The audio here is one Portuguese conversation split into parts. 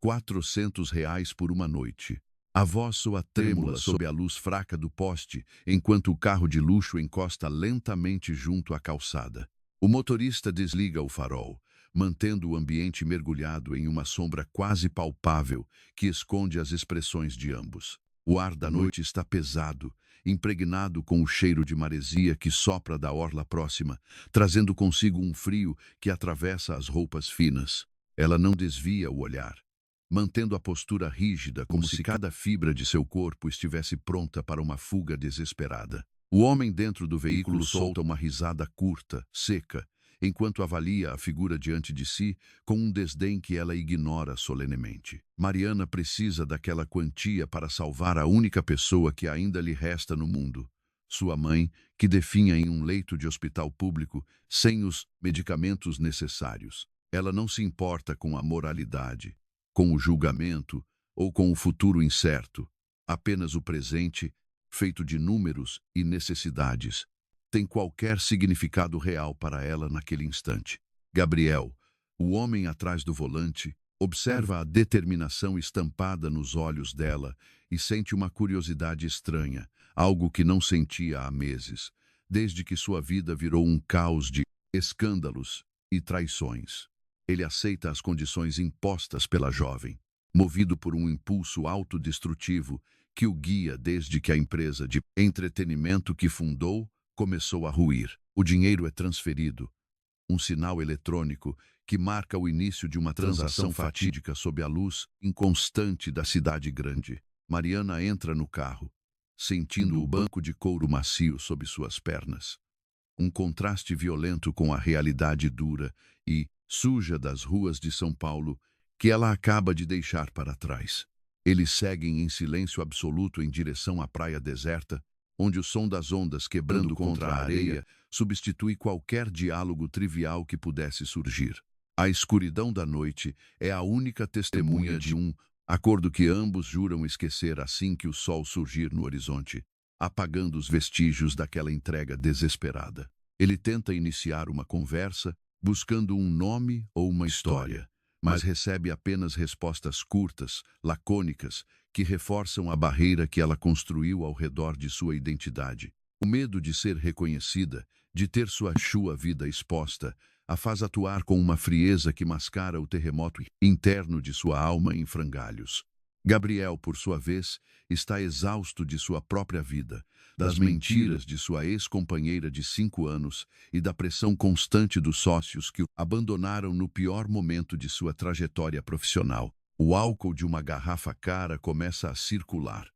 R$ 400 por uma noite. A voz soa trêmula sob a luz fraca do poste, enquanto o carro de luxo encosta lentamente junto à calçada. O motorista desliga o farol, mantendo o ambiente mergulhado em uma sombra quase palpável que esconde as expressões de ambos. O ar da noite está pesado, impregnado com o cheiro de maresia que sopra da orla próxima, trazendo consigo um frio que atravessa as roupas finas. Ela não desvia o olhar, mantendo a postura rígida, como se cada fibra de seu corpo estivesse pronta para uma fuga desesperada. O homem dentro do veículo solta uma risada curta, seca, enquanto avalia a figura diante de si com um desdém que ela ignora solenemente. Mariana precisa daquela quantia para salvar a única pessoa que ainda lhe resta no mundo. Sua mãe, que definha em um leito de hospital público, sem os medicamentos necessários. Ela não se importa com a moralidade, com o julgamento ou com o futuro incerto. Apenas o presente, feito de números e necessidades, tem qualquer significado real para ela naquele instante. Gabriel, o homem atrás do volante, observa a determinação estampada nos olhos dela e sente uma curiosidade estranha, algo que não sentia há meses, desde que sua vida virou um caos de escândalos e traições. Ele aceita as condições impostas pela jovem, movido por um impulso autodestrutivo que o guia desde que a empresa de entretenimento que fundou começou a ruir. O dinheiro é transferido, um sinal eletrônico que marca o início de uma transação fatídica sob a luz inconstante da cidade grande. Mariana entra no carro, sentindo o banco de couro macio sob suas pernas. Um contraste violento com a realidade dura e suja das ruas de São Paulo que ela acaba de deixar para trás. Eles seguem em silêncio absoluto em direção à praia deserta, onde o som das ondas quebrando contra a areia substitui qualquer diálogo trivial que pudesse surgir. A escuridão da noite é a única testemunha de um acordo que ambos juram esquecer assim que o sol surgir no horizonte, apagando os vestígios daquela entrega desesperada. Ele tenta iniciar uma conversa, buscando um nome ou uma história, mas recebe apenas respostas curtas, lacônicas, que reforçam a barreira que ela construiu ao redor de sua identidade. O medo de ser reconhecida, de ter sua vida exposta, a faz atuar com uma frieza que mascara o terremoto interno de sua alma em frangalhos. Gabriel, por sua vez, está exausto de sua própria vida, das mentiras de sua ex-companheira de 5 anos e da pressão constante dos sócios que o abandonaram no pior momento de sua trajetória profissional. O álcool de uma garrafa cara começa a circular,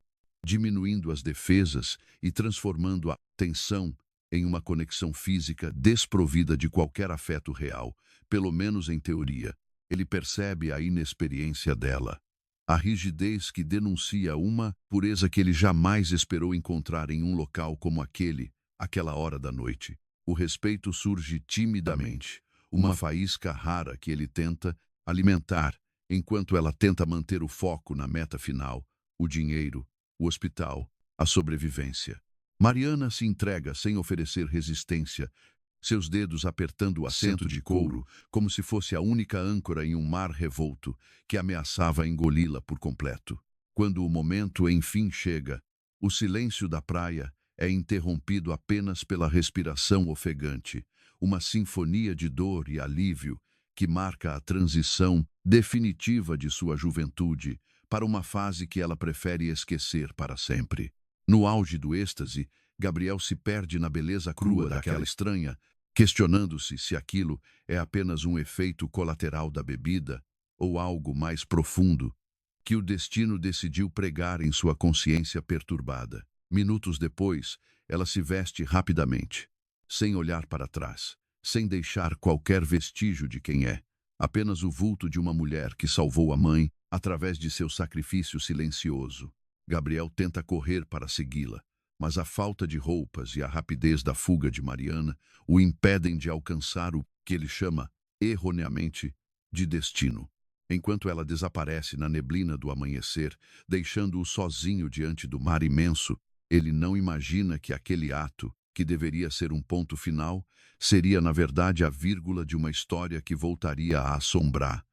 diminuindo as defesas e transformando a tensão em uma conexão física desprovida de qualquer afeto real, pelo menos em teoria. Ele percebe a inexperiência dela, a rigidez que denuncia uma pureza que ele jamais esperou encontrar em um local como aquela hora da noite. O respeito surge timidamente, uma faísca rara que ele tenta alimentar, enquanto ela tenta manter o foco na meta final, o dinheiro, o hospital, a sobrevivência. Mariana se entrega sem oferecer resistência, seus dedos apertando o assento de couro, como se fosse a única âncora em um mar revolto que ameaçava engoli-la por completo. Quando o momento enfim chega, o silêncio da praia é interrompido apenas pela respiração ofegante, uma sinfonia de dor e alívio que marca a transição definitiva de sua juventude para uma fase que ela prefere esquecer para sempre. No auge do êxtase, Gabriel se perde na beleza crua daquela estranha, questionando-se se aquilo é apenas um efeito colateral da bebida ou algo mais profundo que o destino decidiu pregar em sua consciência perturbada. Minutos depois, ela se veste rapidamente, sem olhar para trás, sem deixar qualquer vestígio de quem é, apenas o vulto de uma mulher que salvou a mãe através de seu sacrifício silencioso. Gabriel tenta correr para segui-la, mas a falta de roupas e a rapidez da fuga de Mariana o impedem de alcançar o que ele chama, erroneamente, de destino. Enquanto ela desaparece na neblina do amanhecer, deixando-o sozinho diante do mar imenso, ele não imagina que aquele ato, que deveria ser um ponto final, seria na verdade a vírgula de uma história que voltaria a assombrar,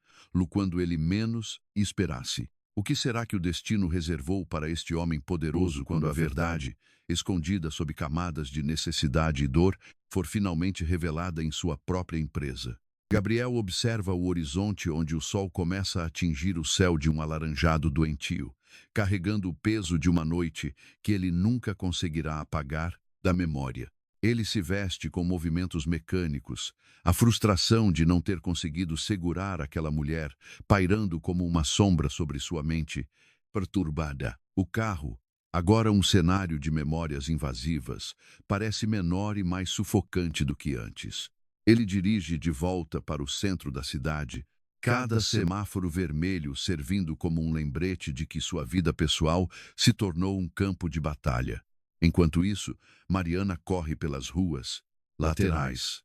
quando ele menos esperasse. O que será que o destino reservou para este homem poderoso quando a verdade, escondida sob camadas de necessidade e dor, for finalmente revelada em sua própria empresa? Gabriel observa o horizonte onde o sol começa a atingir o céu de um alaranjado doentio, carregando o peso de uma noite que ele nunca conseguirá apagar da memória. Ele se veste com movimentos mecânicos, a frustração de não ter conseguido segurar aquela mulher, pairando como uma sombra sobre sua mente perturbada. O carro, agora um cenário de memórias invasivas, parece menor e mais sufocante do que antes. Ele dirige de volta para o centro da cidade, cada semáforo vermelho servindo como um lembrete de que sua vida pessoal se tornou um campo de batalha. Enquanto isso, Mariana corre pelas ruas laterais,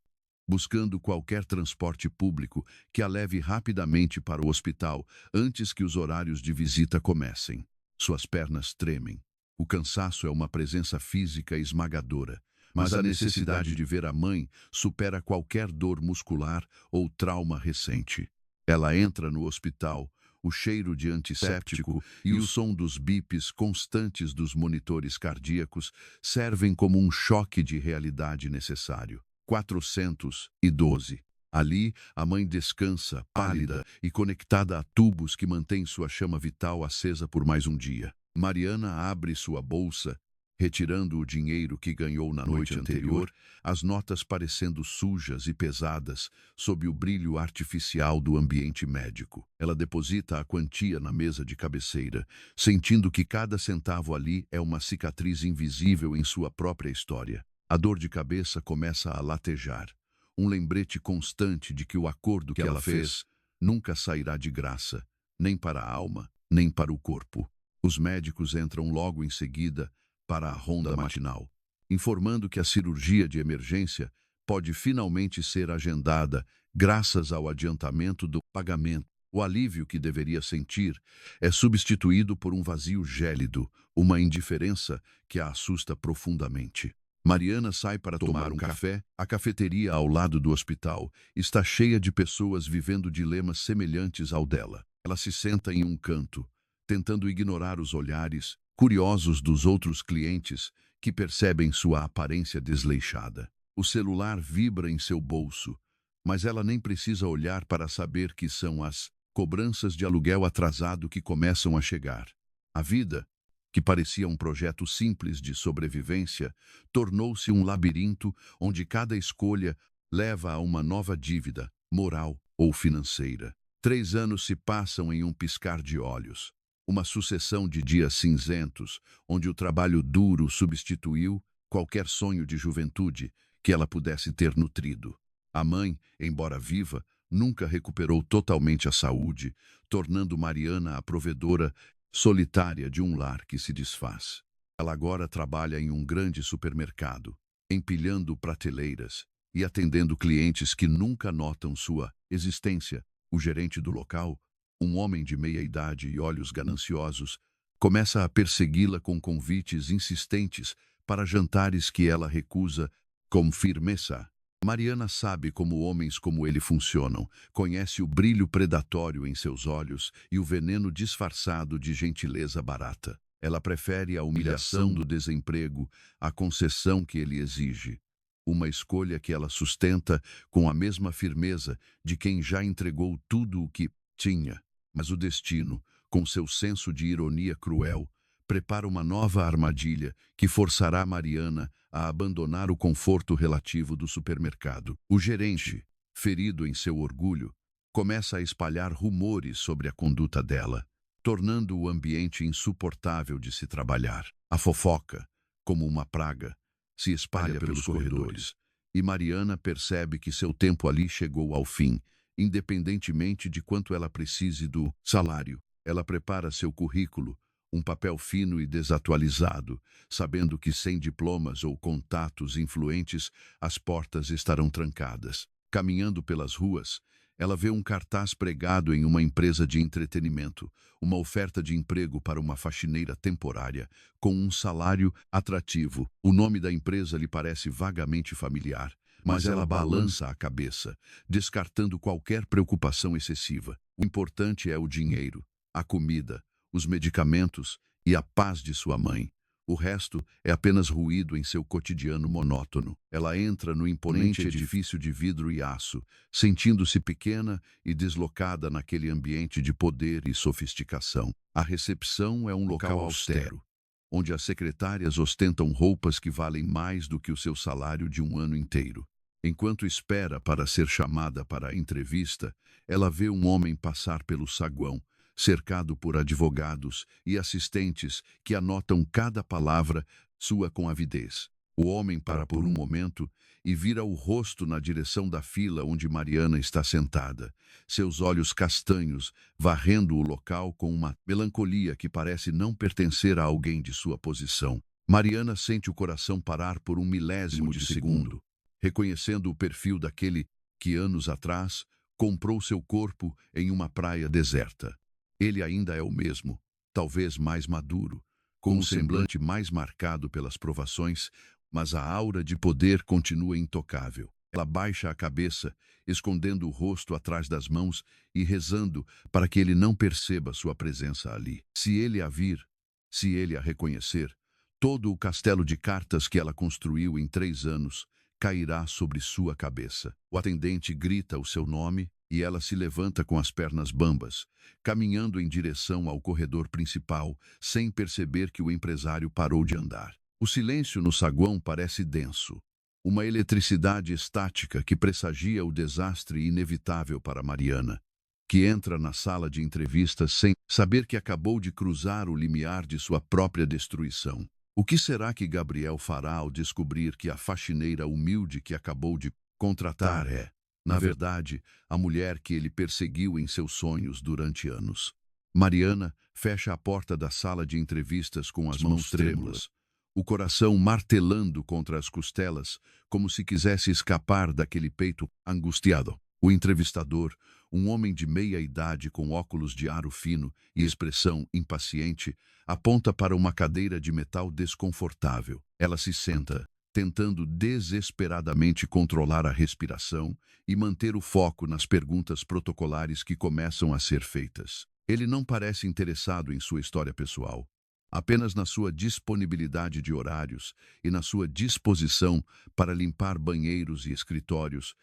buscando qualquer transporte público que a leve rapidamente para o hospital antes que os horários de visita comecem. Suas pernas tremem. O cansaço é uma presença física esmagadora, mas a necessidade de ver a mãe supera qualquer dor muscular ou trauma recente. Ela entra no hospital, o cheiro de antisséptico e o som dos bips constantes dos monitores cardíacos servem como um choque de realidade necessário. 412. Ali, a mãe descansa, pálida e conectada a tubos que mantêm sua chama vital acesa por mais um dia. Mariana abre sua bolsa, retirando o dinheiro que ganhou na noite anterior, as notas parecendo sujas e pesadas sob o brilho artificial do ambiente médico. Ela deposita a quantia na mesa de cabeceira, sentindo que cada centavo ali é uma cicatriz invisível em sua própria história. A dor de cabeça começa a latejar, um lembrete constante de que o acordo que ela fez nunca sairá de graça, nem para a alma, nem para o corpo. Os médicos entram logo em seguida para a ronda matinal, informando que a cirurgia de emergência pode finalmente ser agendada graças ao adiantamento do pagamento. O alívio que deveria sentir é substituído por um vazio gélido, uma indiferença que a assusta profundamente. Mariana sai para tomar um café. A cafeteria ao lado do hospital está cheia de pessoas vivendo dilemas semelhantes ao dela. Ela se senta em um canto, tentando ignorar os olhares curiosos dos outros clientes que percebem sua aparência desleixada. O celular vibra em seu bolso, mas ela nem precisa olhar para saber que são as cobranças de aluguel atrasado que começam a chegar. A vida, que parecia um projeto simples de sobrevivência, tornou-se um labirinto onde cada escolha leva a uma nova dívida, moral ou financeira. 3 anos se passam em um piscar de olhos. Uma sucessão de dias cinzentos, onde o trabalho duro substituiu qualquer sonho de juventude que ela pudesse ter nutrido. A mãe, embora viva, nunca recuperou totalmente a saúde, tornando Mariana a provedora solitária de um lar que se desfaz. Ela agora trabalha em um grande supermercado, empilhando prateleiras e atendendo clientes que nunca notam sua existência. O gerente do local, um homem de meia idade e olhos gananciosos, começa a persegui-la com convites insistentes para jantares que ela recusa com firmeza. Mariana sabe como homens como ele funcionam, conhece o brilho predatório em seus olhos e o veneno disfarçado de gentileza barata. Ela prefere a humilhação do desemprego à concessão que ele exige. Uma escolha que ela sustenta com a mesma firmeza de quem já entregou tudo o que tinha. Mas o destino, com seu senso de ironia cruel, prepara uma nova armadilha que forçará Mariana a abandonar o conforto relativo do supermercado. O gerente, ferido em seu orgulho, começa a espalhar rumores sobre a conduta dela, tornando o ambiente insuportável de se trabalhar. A fofoca, como uma praga, se espalha pelos corredores, e Mariana percebe que seu tempo ali chegou ao fim, independentemente de quanto ela precise do salário. Ela prepara seu currículo, um papel fino e desatualizado, sabendo que sem diplomas ou contatos influentes, as portas estarão trancadas. Caminhando pelas ruas, ela vê um cartaz pregado em uma empresa de entretenimento, uma oferta de emprego para uma faxineira temporária, com um salário atrativo. O nome da empresa lhe parece vagamente familiar, mas ela balança a cabeça, descartando qualquer preocupação excessiva. O importante é o dinheiro, a comida, os medicamentos e a paz de sua mãe. O resto é apenas ruído em seu cotidiano monótono. Ela entra no imponente edifício de vidro e aço, sentindo-se pequena e deslocada naquele ambiente de poder e sofisticação. A recepção é um local austero, onde as secretárias ostentam roupas que valem mais do que o seu salário de um ano inteiro. Enquanto espera para ser chamada para a entrevista, ela vê um homem passar pelo saguão, cercado por advogados e assistentes que anotam cada palavra sua com avidez. O homem para por um momento e vira o rosto na direção da fila onde Mariana está sentada, seus olhos castanhos varrendo o local com uma melancolia que parece não pertencer a alguém de sua posição. Mariana sente o coração parar por um milésimo de segundo, reconhecendo o perfil daquele que anos atrás comprou seu corpo em uma praia deserta. Ele ainda é o mesmo, talvez mais maduro, com um semblante mais marcado pelas provações, mas a aura de poder continua intocável. Ela baixa a cabeça, escondendo o rosto atrás das mãos e rezando para que ele não perceba sua presença ali. Se ele a vir, se ele a reconhecer, todo o castelo de cartas que ela construiu em 3 anos cairá sobre sua cabeça. O atendente grita o seu nome e ela se levanta com as pernas bambas, caminhando em direção ao corredor principal, sem perceber que o empresário parou de andar. O silêncio no saguão parece denso, uma eletricidade estática que pressagia o desastre inevitável para Mariana, que entra na sala de entrevistas sem saber que acabou de cruzar o limiar de sua própria destruição. O que será que Gabriel fará ao descobrir que a faxineira humilde que acabou de contratar é, na verdade, a mulher que ele perseguiu em seus sonhos durante anos? Mariana fecha a porta da sala de entrevistas com as mãos trêmulas, o coração martelando contra as costelas, como se quisesse escapar daquele peito angustiado. O entrevistador, um homem de meia idade com óculos de aro fino e expressão impaciente, aponta para uma cadeira de metal desconfortável. Ela se senta, tentando desesperadamente controlar a respiração e manter o foco nas perguntas protocolares que começam a ser feitas. Ele não parece interessado em sua história pessoal, apenas na sua disponibilidade de horários e na sua disposição para limpar banheiros e escritórios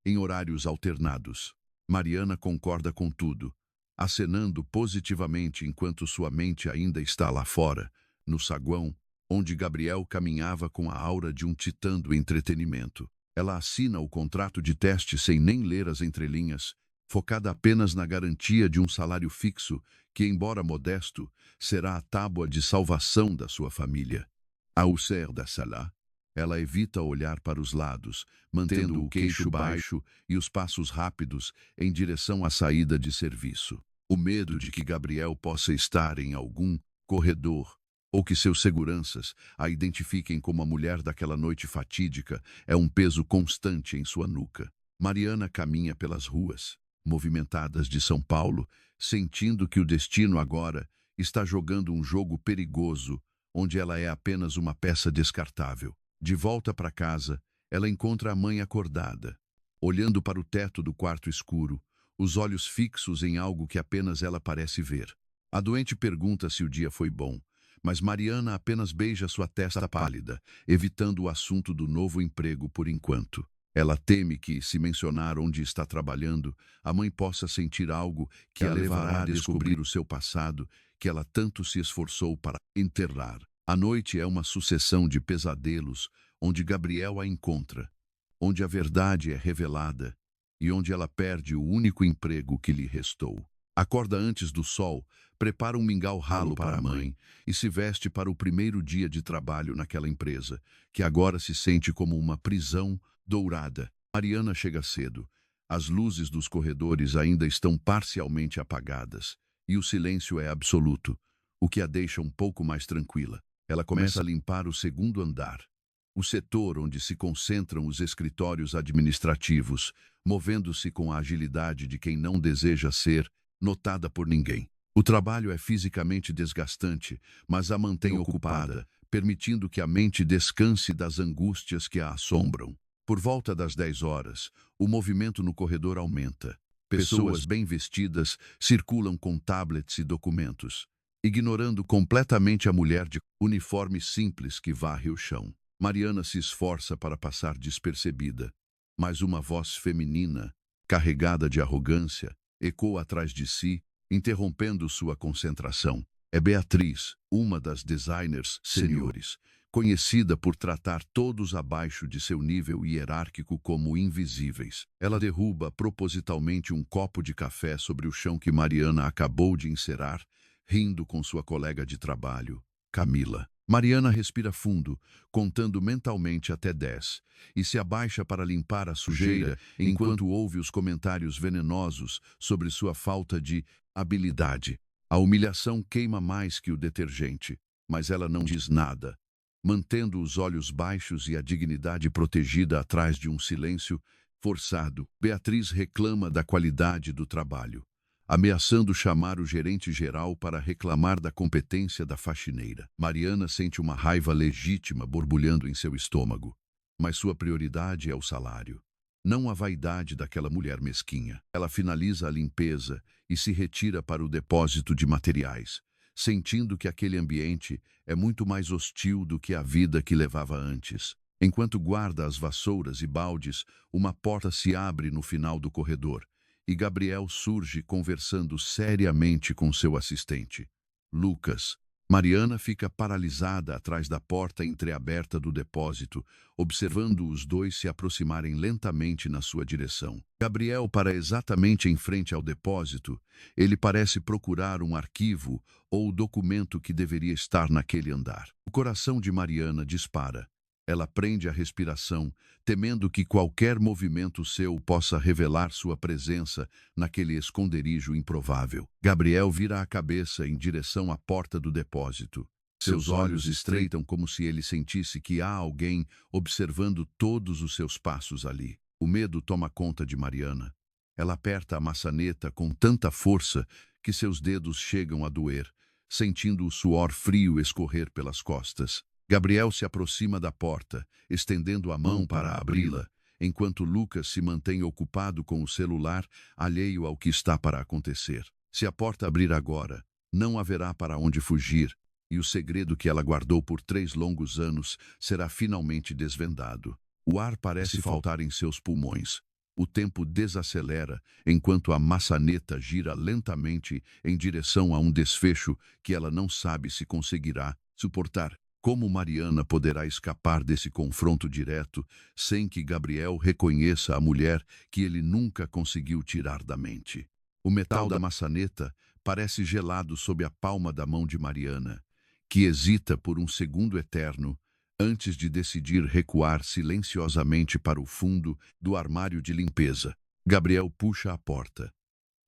em horários alternados. Mariana concorda com tudo, acenando positivamente enquanto sua mente ainda está lá fora, no saguão, onde Gabriel caminhava com a aura de um titã do entretenimento. Ela assina o contrato de teste sem nem ler as entrelinhas, focada apenas na garantia de um salário fixo que, embora modesto, será a tábua de salvação da sua família. Ao sair da sala, ela evita olhar para os lados, mantendo o queixo baixo e os passos rápidos em direção à saída de serviço. O medo de que Gabriel possa estar em algum corredor ou que seus seguranças a identifiquem como a mulher daquela noite fatídica é um peso constante em sua nuca. Mariana caminha pelas ruas movimentadas de São Paulo, sentindo que o destino agora está jogando um jogo perigoso, onde ela é apenas uma peça descartável. De volta para casa, ela encontra a mãe acordada, olhando para o teto do quarto escuro, os olhos fixos em algo que apenas ela parece ver. A doente pergunta se o dia foi bom, mas Mariana apenas beija sua testa pálida, evitando o assunto do novo emprego por enquanto. Ela teme que, se mencionar onde está trabalhando, a mãe possa sentir algo que a levará a descobrir o seu passado, que ela tanto se esforçou para enterrar. A noite é uma sucessão de pesadelos, onde Gabriel a encontra, onde a verdade é revelada e onde ela perde o único emprego que lhe restou. Acorda antes do sol, prepara um mingau ralo para a mãe e se veste para o primeiro dia de trabalho naquela empresa, que agora se sente como uma prisão dourada. Mariana chega cedo. As luzes dos corredores ainda estão parcialmente apagadas e o silêncio é absoluto, o que a deixa um pouco mais tranquila. Ela começa a limpar o segundo andar, o setor onde se concentram os escritórios administrativos, movendo-se com a agilidade de quem não deseja ser notada por ninguém. O trabalho é fisicamente desgastante, mas a mantém ocupada, permitindo que a mente descanse das angústias que a assombram. Por volta das 10 horas, o movimento no corredor aumenta. Pessoas bem vestidas circulam com tablets e documentos, ignorando completamente a mulher de uniforme simples que varre o chão. Mariana se esforça para passar despercebida, mas uma voz feminina, carregada de arrogância, ecoa atrás de si, interrompendo sua concentração. É Beatriz, uma das designers seniores, conhecida por tratar todos abaixo de seu nível hierárquico como invisíveis. Ela derruba propositalmente um copo de café sobre o chão que Mariana acabou de encerar, rindo com sua colega de trabalho, Camila. Mariana respira fundo, contando mentalmente até 10, e se abaixa para limpar a sujeira enquanto ouve os comentários venenosos sobre sua falta de habilidade. A humilhação queima mais que o detergente, mas ela não diz nada, mantendo os olhos baixos e a dignidade protegida atrás de um silêncio forçado. Beatriz reclama da qualidade do trabalho, ameaçando chamar o gerente-geral para reclamar da competência da faxineira. Mariana sente uma raiva legítima borbulhando em seu estômago, mas sua prioridade é o salário, não a vaidade daquela mulher mesquinha. Ela finaliza a limpeza e se retira para o depósito de materiais, sentindo que aquele ambiente é muito mais hostil do que a vida que levava antes. Enquanto guarda as vassouras e baldes, uma porta se abre no final do corredor, e Gabriel surge conversando seriamente com seu assistente, Lucas. Mariana fica paralisada atrás da porta entreaberta do depósito, observando os dois se aproximarem lentamente na sua direção. Gabriel para exatamente em frente ao depósito. Ele parece procurar um arquivo ou documento que deveria estar naquele andar. O coração de Mariana dispara. Ela prende a respiração, temendo que qualquer movimento seu possa revelar sua presença naquele esconderijo improvável. Gabriel vira a cabeça em direção à porta do depósito. Seus olhos estreitam como se ele sentisse que há alguém observando todos os seus passos ali. O medo toma conta de Mariana. Ela aperta a maçaneta com tanta força que seus dedos chegam a doer, sentindo o suor frio escorrer pelas costas. Gabriel se aproxima da porta, estendendo a mão para abri-la, enquanto Lucas se mantém ocupado com o celular, alheio ao que está para acontecer. Se a porta abrir agora, não haverá para onde fugir, e o segredo que ela guardou por 3 longos anos será finalmente desvendado. O ar parece faltar em seus pulmões. O tempo desacelera enquanto a maçaneta gira lentamente em direção a um desfecho que ela não sabe se conseguirá suportar. Como Mariana poderá escapar desse confronto direto sem que Gabriel reconheça a mulher que ele nunca conseguiu tirar da mente? O metal da maçaneta parece gelado sob a palma da mão de Mariana, que hesita por um segundo eterno antes de decidir recuar silenciosamente para o fundo do armário de limpeza. Gabriel puxa a porta.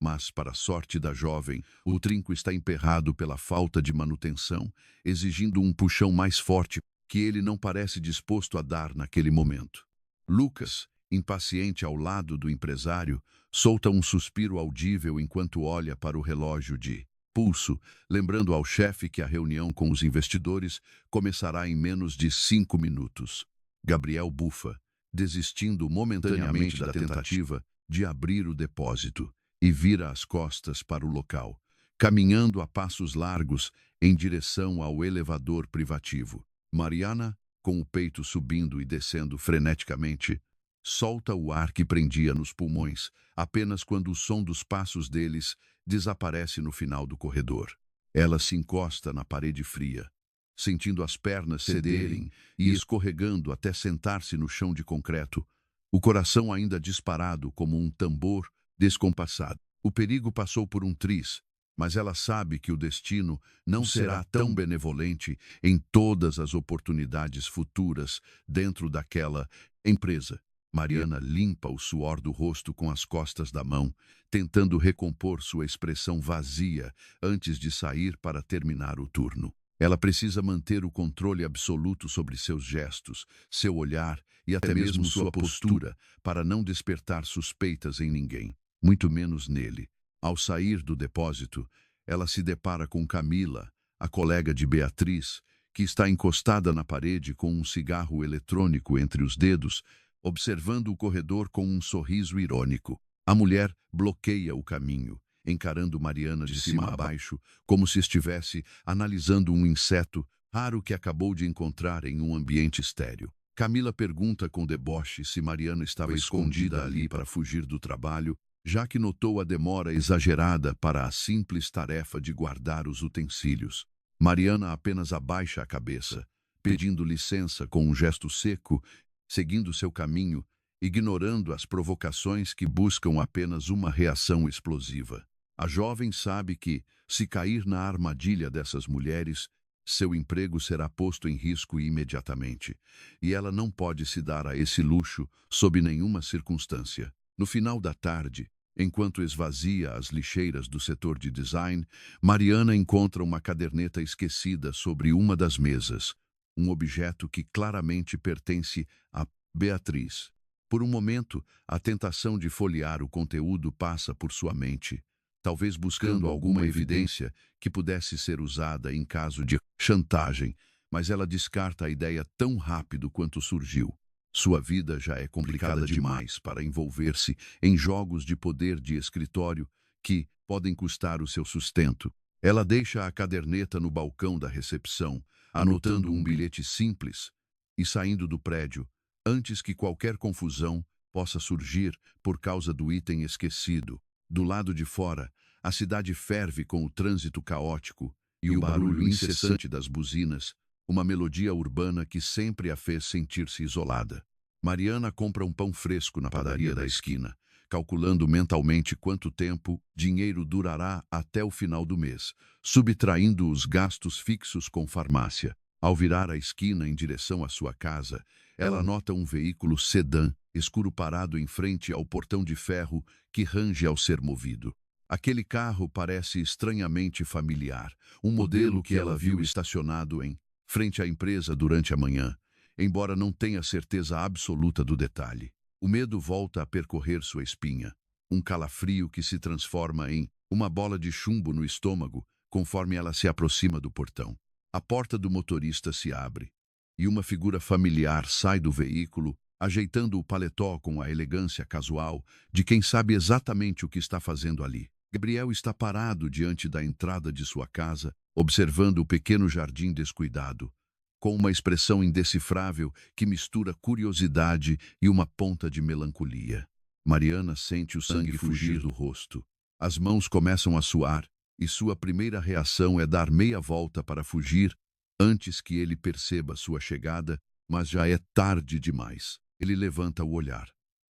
Mas, para a sorte da jovem, o trinco está emperrado pela falta de manutenção, exigindo um puxão mais forte que ele não parece disposto a dar naquele momento. Lucas, impaciente ao lado do empresário, solta um suspiro audível enquanto olha para o relógio de pulso, lembrando ao chefe que a reunião com os investidores começará em menos de 5 minutos. Gabriel bufa, desistindo momentaneamente da tentativa de abrir o depósito, e vira as costas para o local, caminhando a passos largos em direção ao elevador privativo. Mariana, com o peito subindo e descendo freneticamente, solta o ar que prendia nos pulmões apenas quando o som dos passos deles desaparece no final do corredor. Ela se encosta na parede fria, sentindo as pernas cederem e escorregando até sentar-se no chão de concreto, o coração ainda disparado como um tambor descompassado. O perigo passou por um triz, mas ela sabe que o destino não será tão benevolente em todas as oportunidades futuras dentro daquela empresa. Mariana limpa o suor do rosto com as costas da mão, tentando recompor sua expressão vazia antes de sair para terminar o turno. Ela precisa manter o controle absoluto sobre seus gestos, seu olhar e até mesmo sua postura para não despertar suspeitas em ninguém, muito menos nele. Ao sair do depósito, ela se depara com Camila, a colega de Beatriz, que está encostada na parede com um cigarro eletrônico entre os dedos, observando o corredor com um sorriso irônico. A mulher bloqueia o caminho, encarando Mariana de cima a baixo, como se estivesse analisando um inseto raro que acabou de encontrar em um ambiente estéril. Camila pergunta com deboche se Mariana estava escondida ali para fugir do trabalho, já que notou a demora exagerada para a simples tarefa de guardar os utensílios. Mariana apenas abaixa a cabeça, pedindo licença com um gesto seco, seguindo seu caminho, ignorando as provocações que buscam apenas uma reação explosiva. A jovem sabe que, se cair na armadilha dessas mulheres, seu emprego será posto em risco imediatamente, e ela não pode se dar a esse luxo sob nenhuma circunstância. No final da tarde, enquanto esvazia as lixeiras do setor de design, Mariana encontra uma caderneta esquecida sobre uma das mesas, um objeto que claramente pertence a Beatriz. Por um momento, a tentação de folhear o conteúdo passa por sua mente, talvez buscando alguma evidência que pudesse ser usada em caso de chantagem, mas ela descarta a ideia tão rápido quanto surgiu. Sua vida já é complicada demais para envolver-se em jogos de poder de escritório que podem custar o seu sustento. Ela deixa a caderneta no balcão da recepção, anotando um bilhete simples e saindo do prédio, antes que qualquer confusão possa surgir por causa do item esquecido. Do lado de fora, a cidade ferve com o trânsito caótico e o barulho incessante das buzinas, uma melodia urbana que sempre a fez sentir-se isolada. Mariana compra um pão fresco na padaria da esquina, calculando mentalmente quanto tempo dinheiro durará até o final do mês, subtraindo os gastos fixos com farmácia. Ao virar a esquina em direção à sua casa, ela nota um veículo sedã, escuro parado em frente ao portão de ferro que range ao ser movido. Aquele carro parece estranhamente familiar, um modelo que ela viu estacionado em frente à empresa durante a manhã, embora não tenha certeza absoluta do detalhe. O medo volta a percorrer sua espinha, um calafrio que se transforma em uma bola de chumbo no estômago conforme ela se aproxima do portão. A porta do motorista se abre, e uma figura familiar sai do veículo, ajeitando o paletó com a elegância casual de quem sabe exatamente o que está fazendo ali. Gabriel está parado diante da entrada de sua casa, observando o pequeno jardim descuidado, com uma expressão indecifrável que mistura curiosidade e uma ponta de melancolia. Mariana sente o sangue fugir do rosto. As mãos começam a suar, e sua primeira reação é dar meia volta para fugir antes que ele perceba sua chegada, mas já é tarde demais. Ele levanta o olhar,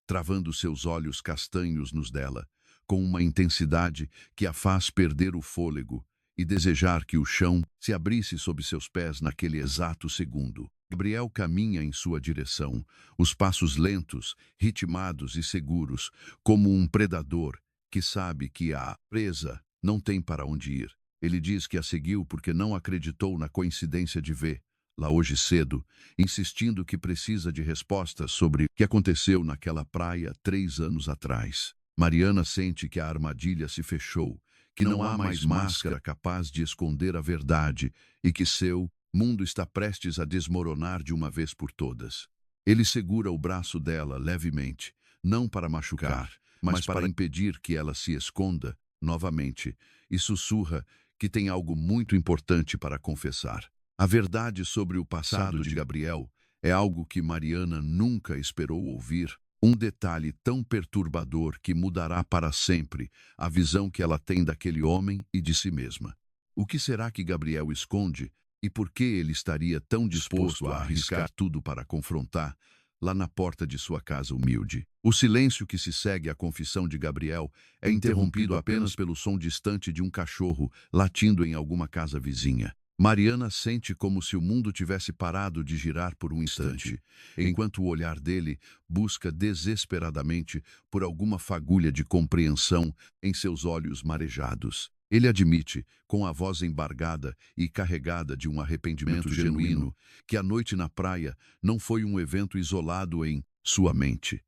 travando seus olhos castanhos nos dela, com uma intensidade que a faz perder o fôlego e desejar que o chão se abrisse sob seus pés naquele exato segundo. Gabriel caminha em sua direção, os passos lentos, ritmados e seguros, como um predador que sabe que a presa não tem para onde ir. Ele diz que a seguiu porque não acreditou na coincidência de vê-la hoje cedo, insistindo que precisa de respostas sobre o que aconteceu naquela praia 3 anos atrás. Mariana sente que a armadilha se fechou, que não há mais máscara capaz de esconder a verdade e que seu mundo está prestes a desmoronar de uma vez por todas. Ele segura o braço dela levemente, não para machucar, mas para impedir que ela se esconda novamente, e sussurra que tem algo muito importante para confessar. A verdade sobre o passado de Gabriel é algo que Mariana nunca esperou ouvir. Um detalhe tão perturbador que mudará para sempre a visão que ela tem daquele homem e de si mesma. O que será que Gabriel esconde e por que ele estaria tão disposto a arriscar tudo para confrontar lá na porta de sua casa humilde? O silêncio que se segue à confissão de Gabriel é interrompido apenas pelo som distante de um cachorro latindo em alguma casa vizinha. Mariana sente como se o mundo tivesse parado de girar por um instante, enquanto o olhar dele busca desesperadamente por alguma fagulha de compreensão em seus olhos marejados. Ele admite, com a voz embargada e carregada de um arrependimento genuíno, que a noite na praia não foi um evento isolado em sua mente,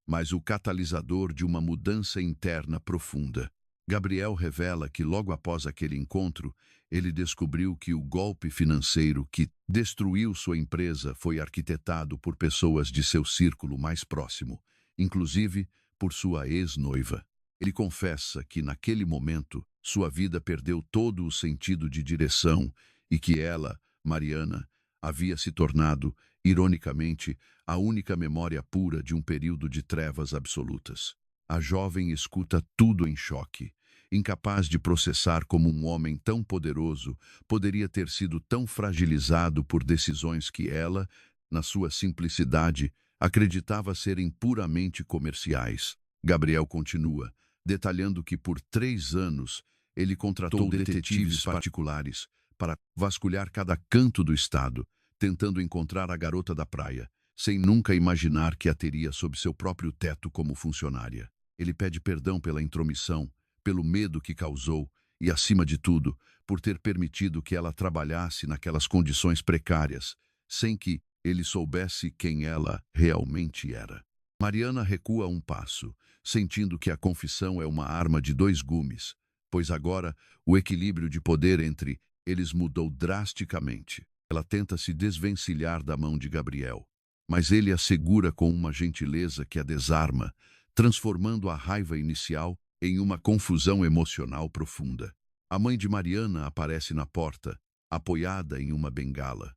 mas o catalisador de uma mudança interna profunda. Gabriel revela que logo após aquele encontro, ele descobriu que o golpe financeiro que destruiu sua empresa foi arquitetado por pessoas de seu círculo mais próximo, inclusive por sua ex-noiva. Ele confessa que, naquele momento, sua vida perdeu todo o sentido de direção e que ela, Mariana, havia se tornado, ironicamente, a única memória pura de um período de trevas absolutas. A jovem escuta tudo em choque, incapaz de processar como um homem tão poderoso poderia ter sido tão fragilizado por decisões que ela, na sua simplicidade, acreditava serem puramente comerciais. Gabriel continua, detalhando que por 3 anos ele contratou detetives particulares para vasculhar cada canto do estado, tentando encontrar a garota da praia, sem nunca imaginar que a teria sob seu próprio teto como funcionária. Ele pede perdão pela intromissão, pelo medo que causou e, acima de tudo, por ter permitido que ela trabalhasse naquelas condições precárias, sem que ele soubesse quem ela realmente era. Mariana recua um passo, sentindo que a confissão é uma arma de 2 gumes, pois agora o equilíbrio de poder entre eles mudou drasticamente. Ela tenta se desvencilhar da mão de Gabriel, mas ele a segura com uma gentileza que a desarma, transformando a raiva inicial em uma confusão emocional profunda. A mãe de Mariana aparece na porta, apoiada em uma bengala,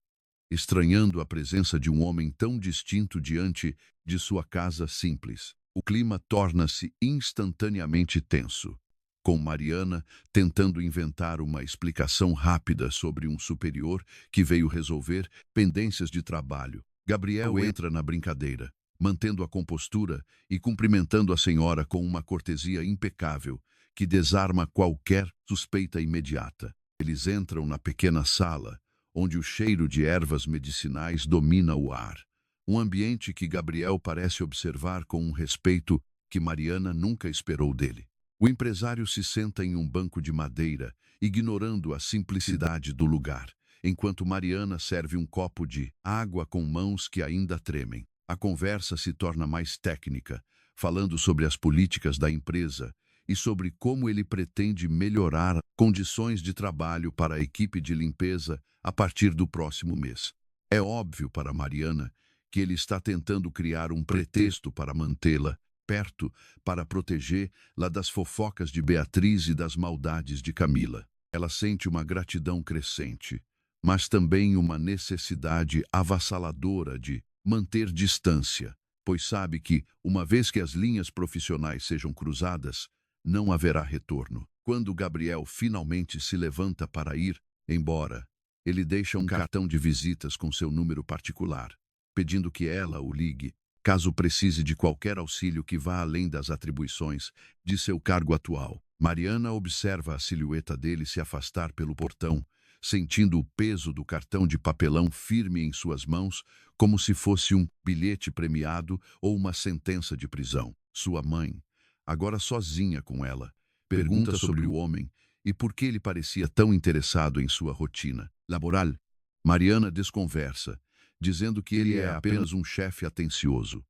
estranhando a presença de um homem tão distinto diante de sua casa simples. O clima torna-se instantaneamente tenso, com Mariana tentando inventar uma explicação rápida sobre um superior que veio resolver pendências de trabalho. Gabriel entra na brincadeira, mantendo a compostura e cumprimentando a senhora com uma cortesia impecável, que desarma qualquer suspeita imediata. Eles entram na pequena sala, onde o cheiro de ervas medicinais domina o ar. Um ambiente que Gabriel parece observar com um respeito que Mariana nunca esperou dele. O empresário se senta em um banco de madeira, ignorando a simplicidade do lugar, enquanto Mariana serve um copo de água com mãos que ainda tremem. A conversa se torna mais técnica, falando sobre as políticas da empresa e sobre como ele pretende melhorar condições de trabalho para a equipe de limpeza a partir do próximo mês. É óbvio para Mariana que ele está tentando criar um pretexto para mantê-la perto, para protegê-la das fofocas de Beatriz e das maldades de Camila. Ela sente uma gratidão crescente, mas também uma necessidade avassaladora de manter distância, pois sabe que, uma vez que as linhas profissionais sejam cruzadas, não haverá retorno. Quando Gabriel finalmente se levanta para ir embora, ele deixa um cartão de visitas com seu número particular, pedindo que ela o ligue, caso precise de qualquer auxílio que vá além das atribuições de seu cargo atual. Mariana observa a silhueta dele se afastar pelo portão, sentindo o peso do cartão de papelão firme em suas mãos, como se fosse um bilhete premiado ou uma sentença de prisão. Sua mãe, agora sozinha com ela, pergunta sobre o homem e por que ele parecia tão interessado em sua rotina laboral. Mariana desconversa, dizendo que ele é apenas um chefe atencioso.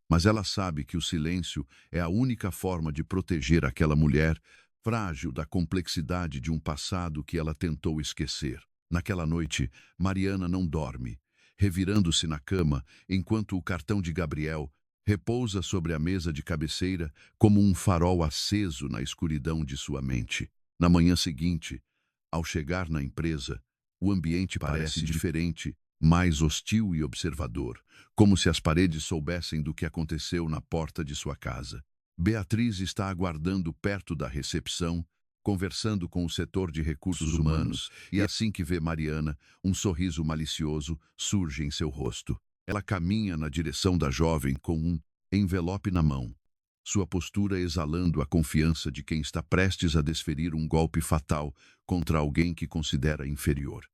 Mas ela sabe que o silêncio é a única forma de proteger aquela mulher frágil da complexidade de um passado que ela tentou esquecer. Naquela noite, Mariana não dorme, revirando-se na cama enquanto o cartão de Gabriel repousa sobre a mesa de cabeceira como um farol aceso na escuridão de sua mente. Na manhã seguinte, ao chegar na empresa, o ambiente parece diferente, mais hostil e observador, como se as paredes soubessem do que aconteceu na porta de sua casa. Beatriz está aguardando perto da recepção, conversando com o setor de recursos humanos, e assim que vê Mariana, um sorriso malicioso surge em seu rosto. Ela caminha na direção da jovem com um envelope na mão, sua postura exalando a confiança de quem está prestes a desferir um golpe fatal contra alguém que considera inferior.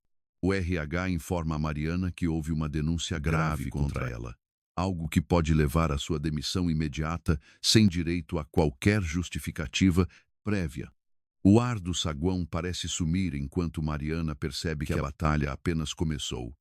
O RH informa a Mariana que houve uma denúncia grave contra ela, algo que pode levar à sua demissão imediata sem direito a qualquer justificativa prévia. O ar do saguão parece sumir enquanto Mariana percebe que a batalha apenas começou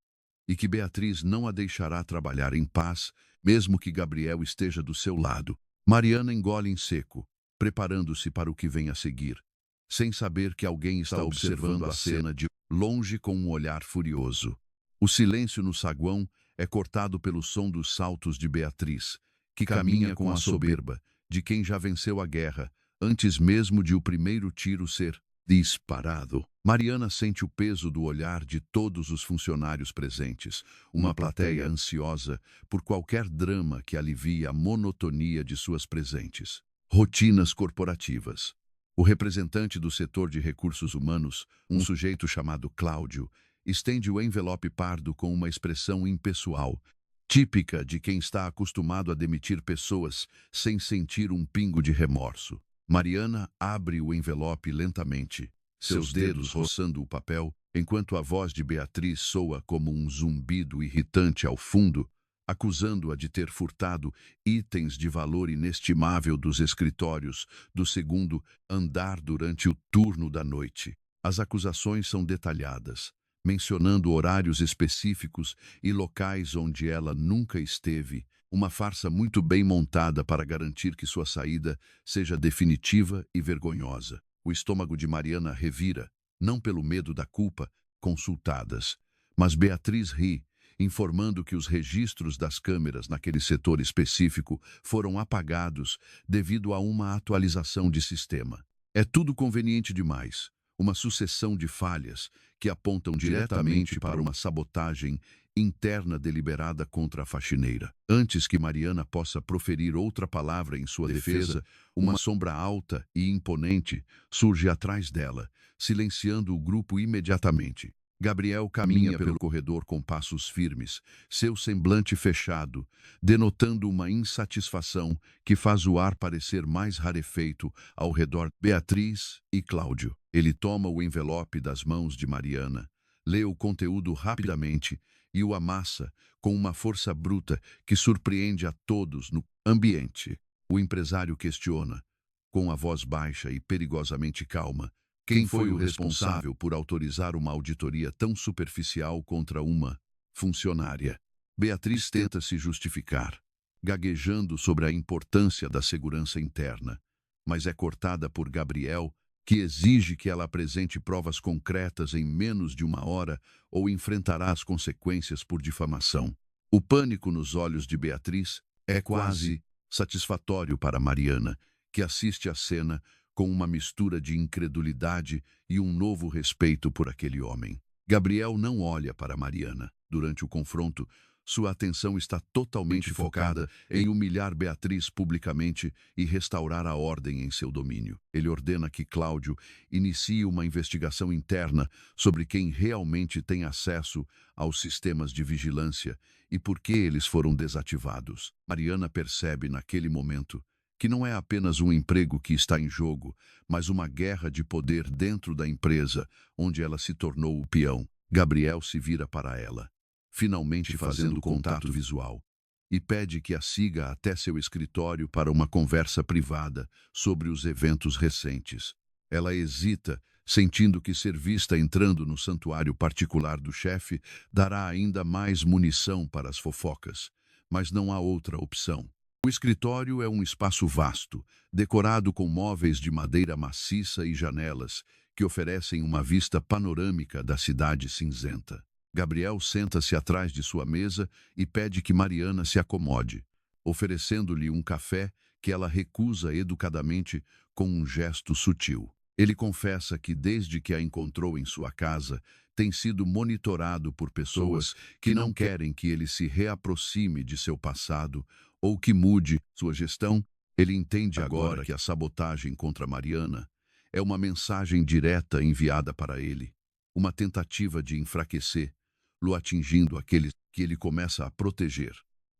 e que Beatriz não a deixará trabalhar em paz, mesmo que Gabriel esteja do seu lado. Mariana engole em seco, preparando-se para o que vem a seguir, sem saber que alguém está observando a cena de longe com um olhar furioso. O silêncio no saguão é cortado pelo som dos saltos de Beatriz, que caminha com a soberba de quem já venceu a guerra, antes mesmo de o primeiro tiro ser disparado. Mariana sente o peso do olhar de todos os funcionários presentes, uma plateia ansiosa por qualquer drama que alivie a monotonia de suas presentes. Rotinas corporativas. O representante do setor de recursos humanos, um sujeito chamado Cláudio, estende o envelope pardo com uma expressão impessoal, típica de quem está acostumado a demitir pessoas sem sentir um pingo de remorso. Mariana abre o envelope lentamente, seus dedos roçando o papel, enquanto a voz de Beatriz soa como um zumbido irritante ao fundo, acusando-a de ter furtado itens de valor inestimável dos escritórios do segundo andar durante o turno da noite. As acusações são detalhadas, mencionando horários específicos e locais onde ela nunca esteve, uma farsa muito bem montada para garantir que sua saída seja definitiva e vergonhosa. O estômago de Mariana revira, não pelo medo da culpa, consultadas, mas Beatriz ri, informando que os registros das câmeras naquele setor específico foram apagados devido a uma atualização de sistema. É tudo conveniente demais, uma sucessão de falhas que apontam diretamente para uma sabotagem interna deliberada contra a faxineira. Antes que Mariana possa proferir outra palavra em sua defesa, uma sombra alta e imponente surge atrás dela, silenciando o grupo imediatamente. Gabriel caminha pelo corredor com passos firmes, seu semblante fechado, denotando uma insatisfação que faz o ar parecer mais rarefeito ao redor de Beatriz e Cláudio. Ele toma o envelope das mãos de Mariana, lê o conteúdo rapidamente e o amassa com uma força bruta que surpreende a todos no ambiente. O empresário questiona, com a voz baixa e perigosamente calma, quem foi o responsável por autorizar uma auditoria tão superficial contra uma funcionária? Beatriz tenta se justificar, gaguejando sobre a importância da segurança interna, mas é cortada por Gabriel, que exige que ela apresente provas concretas em menos de uma hora ou enfrentará as consequências por difamação. O pânico nos olhos de Beatriz é quase satisfatório para Mariana, que assiste à cena com uma mistura de incredulidade e um novo respeito por aquele homem. Gabriel não olha para Mariana. Durante o confronto, sua atenção está totalmente focada em humilhar Beatriz publicamente e restaurar a ordem em seu domínio. Ele ordena que Cláudio inicie uma investigação interna sobre quem realmente tem acesso aos sistemas de vigilância e por que eles foram desativados. Mariana percebe naquele momento que não é apenas um emprego que está em jogo, mas uma guerra de poder dentro da empresa, onde ela se tornou o peão. Gabriel se vira para ela, finalmente fazendo contato visual, e pede que a siga até seu escritório para uma conversa privada sobre os eventos recentes. Ela hesita, sentindo que ser vista entrando no santuário particular do chefe dará ainda mais munição para as fofocas, mas não há outra opção. O escritório é um espaço vasto, decorado com móveis de madeira maciça e janelas, que oferecem uma vista panorâmica da cidade cinzenta. Gabriel senta-se atrás de sua mesa e pede que Mariana se acomode, oferecendo-lhe um café que ela recusa educadamente com um gesto sutil. Ele confessa que desde que a encontrou em sua casa, tem sido monitorado por pessoas que não querem que ele se reaproxime de seu passado ou que mude sua gestão. Ele entende agora que a sabotagem contra Mariana é uma mensagem direta enviada para ele, uma tentativa de enfraquecer-lo atingindo aqueles que ele começa a proteger.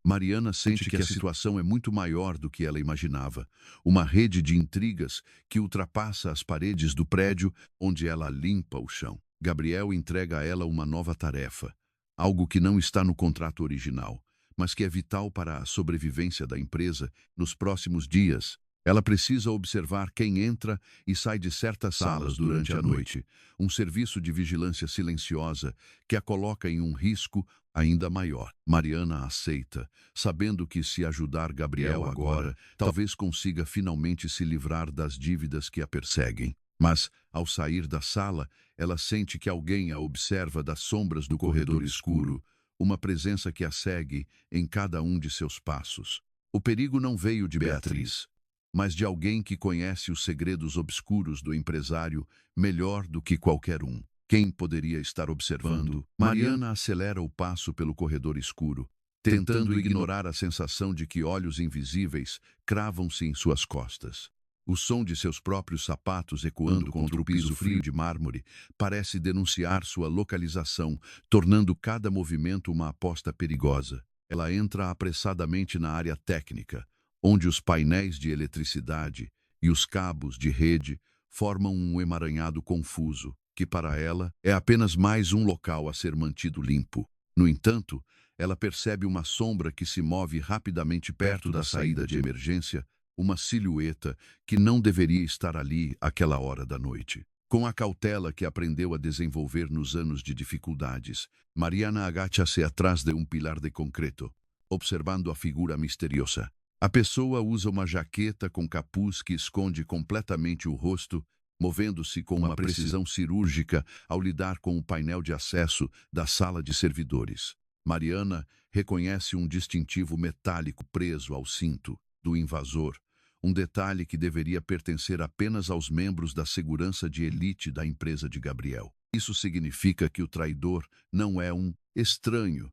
Mariana sente que a situação é muito maior do que ela imaginava, uma rede de intrigas que ultrapassa as paredes do prédio onde ela limpa o chão. Gabriel entrega a ela uma nova tarefa, algo que não está no contrato original, mas que é vital para a sobrevivência da empresa nos próximos dias. Ela precisa observar quem entra e sai de certas salas durante a noite, um serviço de vigilância silenciosa que a coloca em um risco ainda maior. Mariana aceita, sabendo que se ajudar Gabriel agora, talvez consiga finalmente se livrar das dívidas que a perseguem. Mas, ao sair da sala, ela sente que alguém a observa das sombras do corredor escuro, uma presença que a segue em cada um de seus passos. O perigo não veio de Beatriz, mas de alguém que conhece os segredos obscuros do empresário melhor do que qualquer um. Quem poderia estar observando? Mariana acelera o passo pelo corredor escuro, tentando ignorar a sensação de que olhos invisíveis cravam-se em suas costas. O som de seus próprios sapatos ecoando contra o piso frio de mármore parece denunciar sua localização, tornando cada movimento uma aposta perigosa. Ela entra apressadamente na área técnica, onde os painéis de eletricidade e os cabos de rede formam um emaranhado confuso, que para ela é apenas mais um local a ser mantido limpo. No entanto, ela percebe uma sombra que se move rapidamente perto da saída de emergência, uma silhueta que não deveria estar ali àquela hora da noite. Com a cautela que aprendeu a desenvolver nos anos de dificuldades, Mariana agacha-se atrás de um pilar de concreto, observando a figura misteriosa. A pessoa usa uma jaqueta com capuz que esconde completamente o rosto, movendo-se com uma precisão cirúrgica ao lidar com o painel de acesso da sala de servidores. Mariana reconhece um distintivo metálico preso ao cinto do invasor, um detalhe que deveria pertencer apenas aos membros da segurança de elite da empresa de Gabriel. Isso significa que o traidor não é um estranho,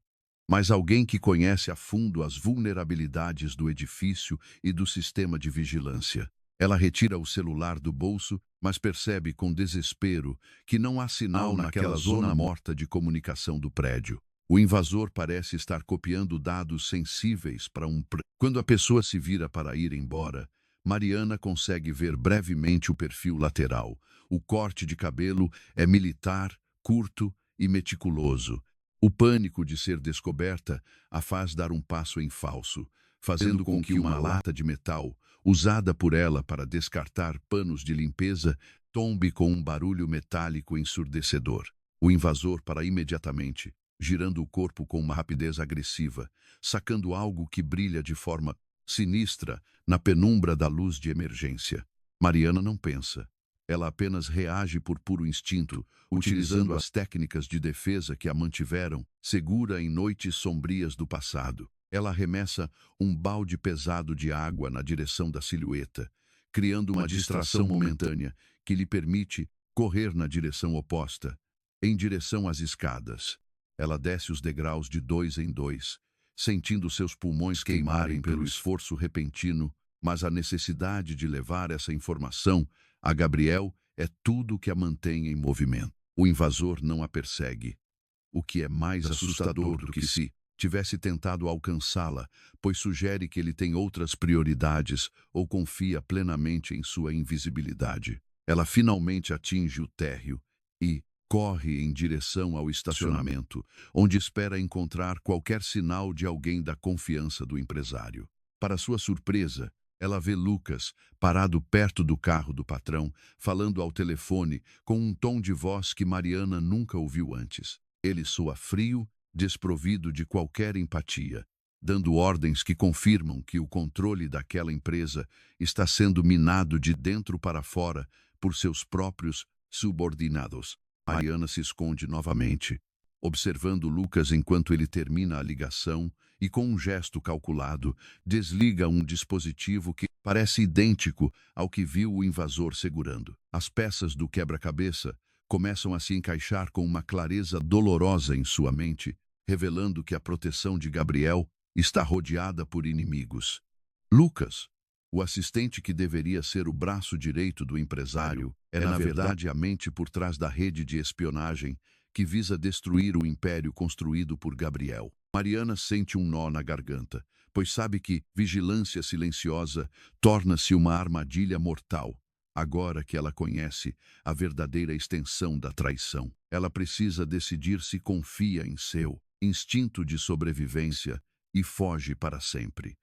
mas alguém que conhece a fundo as vulnerabilidades do edifício e do sistema de vigilância. Ela retira o celular do bolso, mas percebe com desespero que não há sinal naquela zona morta de comunicação do prédio. O invasor parece estar copiando dados sensíveis para Quando a pessoa se vira para ir embora, Mariana consegue ver brevemente o perfil lateral. O corte de cabelo é militar, curto e meticuloso. O pânico de ser descoberta a faz dar um passo em falso, fazendo com que uma lata de metal, usada por ela para descartar panos de limpeza, tombe com um barulho metálico ensurdecedor. O invasor para imediatamente, girando o corpo com uma rapidez agressiva, sacando algo que brilha de forma sinistra na penumbra da luz de emergência. Mariana não pensa. Ela apenas reage por puro instinto, utilizando as técnicas de defesa que a mantiveram segura em noites sombrias do passado. Ela arremessa um balde pesado de água na direção da silhueta, criando uma distração momentânea que lhe permite correr na direção oposta, em direção às escadas. Ela desce os degraus de 2 em 2, sentindo seus pulmões queimarem pelo esforço repentino, mas a necessidade de levar essa informação a Gabriel é tudo que a mantém em movimento. O invasor não a persegue, o que é mais assustador do que se tivesse tentado alcançá-la, pois sugere que ele tem outras prioridades ou confia plenamente em sua invisibilidade. Ela finalmente atinge o térreo e corre em direção ao estacionamento, onde espera encontrar qualquer sinal de alguém da confiança do empresário. Para sua surpresa, ela vê Lucas, parado perto do carro do patrão, falando ao telefone com um tom de voz que Mariana nunca ouviu antes. Ele soa frio, desprovido de qualquer empatia, dando ordens que confirmam que o controle daquela empresa está sendo minado de dentro para fora por seus próprios subordinados. Mariana se esconde novamente, observando Lucas enquanto ele termina a ligação e, com um gesto calculado, desliga um dispositivo que parece idêntico ao que viu o invasor segurando. As peças do quebra-cabeça começam a se encaixar com uma clareza dolorosa em sua mente, revelando que a proteção de Gabriel está rodeada por inimigos. Lucas, o assistente que deveria ser o braço direito do empresário, é na verdade a mente por trás da rede de espionagem que visa destruir o império construído por Gabriel. Mariana sente um nó na garganta, pois sabe que vigilância silenciosa torna-se uma armadilha mortal. Agora que ela conhece a verdadeira extensão da traição, ela precisa decidir se confia em seu instinto de sobrevivência e foge para sempre,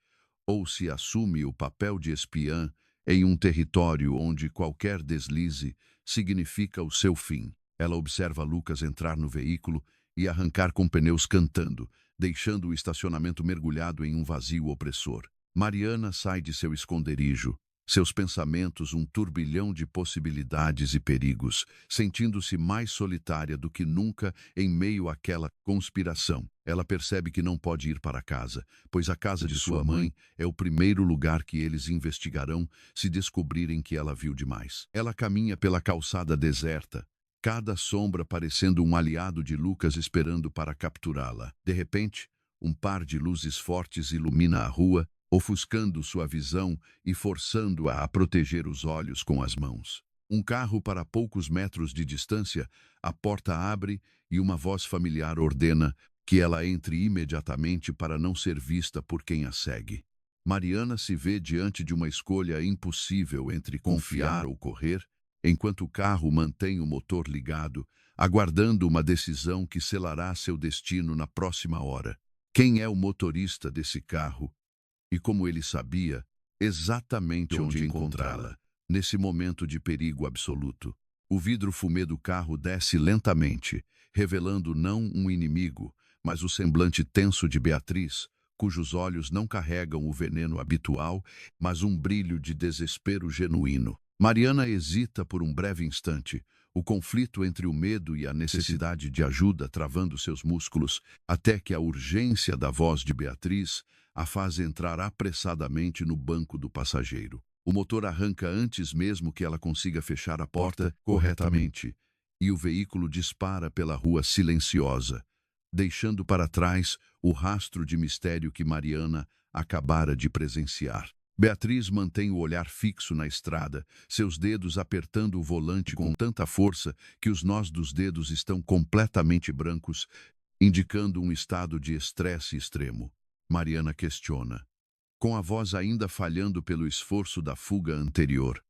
ou se assume o papel de espiã em um território onde qualquer deslize significa o seu fim. Ela observa Lucas entrar no veículo e arrancar com pneus cantando, deixando o estacionamento mergulhado em um vazio opressor. Mariana sai de seu esconderijo, seus pensamentos um turbilhão de possibilidades e perigos, sentindo-se mais solitária do que nunca em meio àquela conspiração. Ela percebe que não pode ir para casa, pois a casa de sua mãe é o primeiro lugar que eles investigarão se descobrirem que ela viu demais. Ela caminha pela calçada deserta, cada sombra parecendo um aliado de Lucas esperando para capturá-la. De repente, um par de luzes fortes ilumina a rua, ofuscando sua visão e forçando-a a proteger os olhos com as mãos. Um carro para poucos metros de distância, a porta abre e uma voz familiar ordena que ela entre imediatamente para não ser vista por quem a segue. Mariana se vê diante de uma escolha impossível entre confiar ou correr, enquanto o carro mantém o motor ligado, aguardando uma decisão que selará seu destino na próxima hora. Quem é o motorista desse carro? E como ele sabia exatamente onde encontrá-la, nesse momento de perigo absoluto. O vidro fumê do carro desce lentamente, revelando não um inimigo, mas o semblante tenso de Beatriz, cujos olhos não carregam o veneno habitual, mas um brilho de desespero genuíno. Mariana hesita por um breve instante, o conflito entre o medo e a necessidade de ajuda travando seus músculos, até que a urgência da voz de Beatriz a faz entrar apressadamente no banco do passageiro. O motor arranca antes mesmo que ela consiga fechar a porta corretamente, e o veículo dispara pela rua silenciosa, deixando para trás o rastro de mistério que Mariana acabara de presenciar. Beatriz mantém o olhar fixo na estrada, seus dedos apertando o volante com tanta força que os nós dos dedos estão completamente brancos, indicando um estado de estresse extremo. Mariana questiona, com a voz ainda falhando pelo esforço da fuga anterior.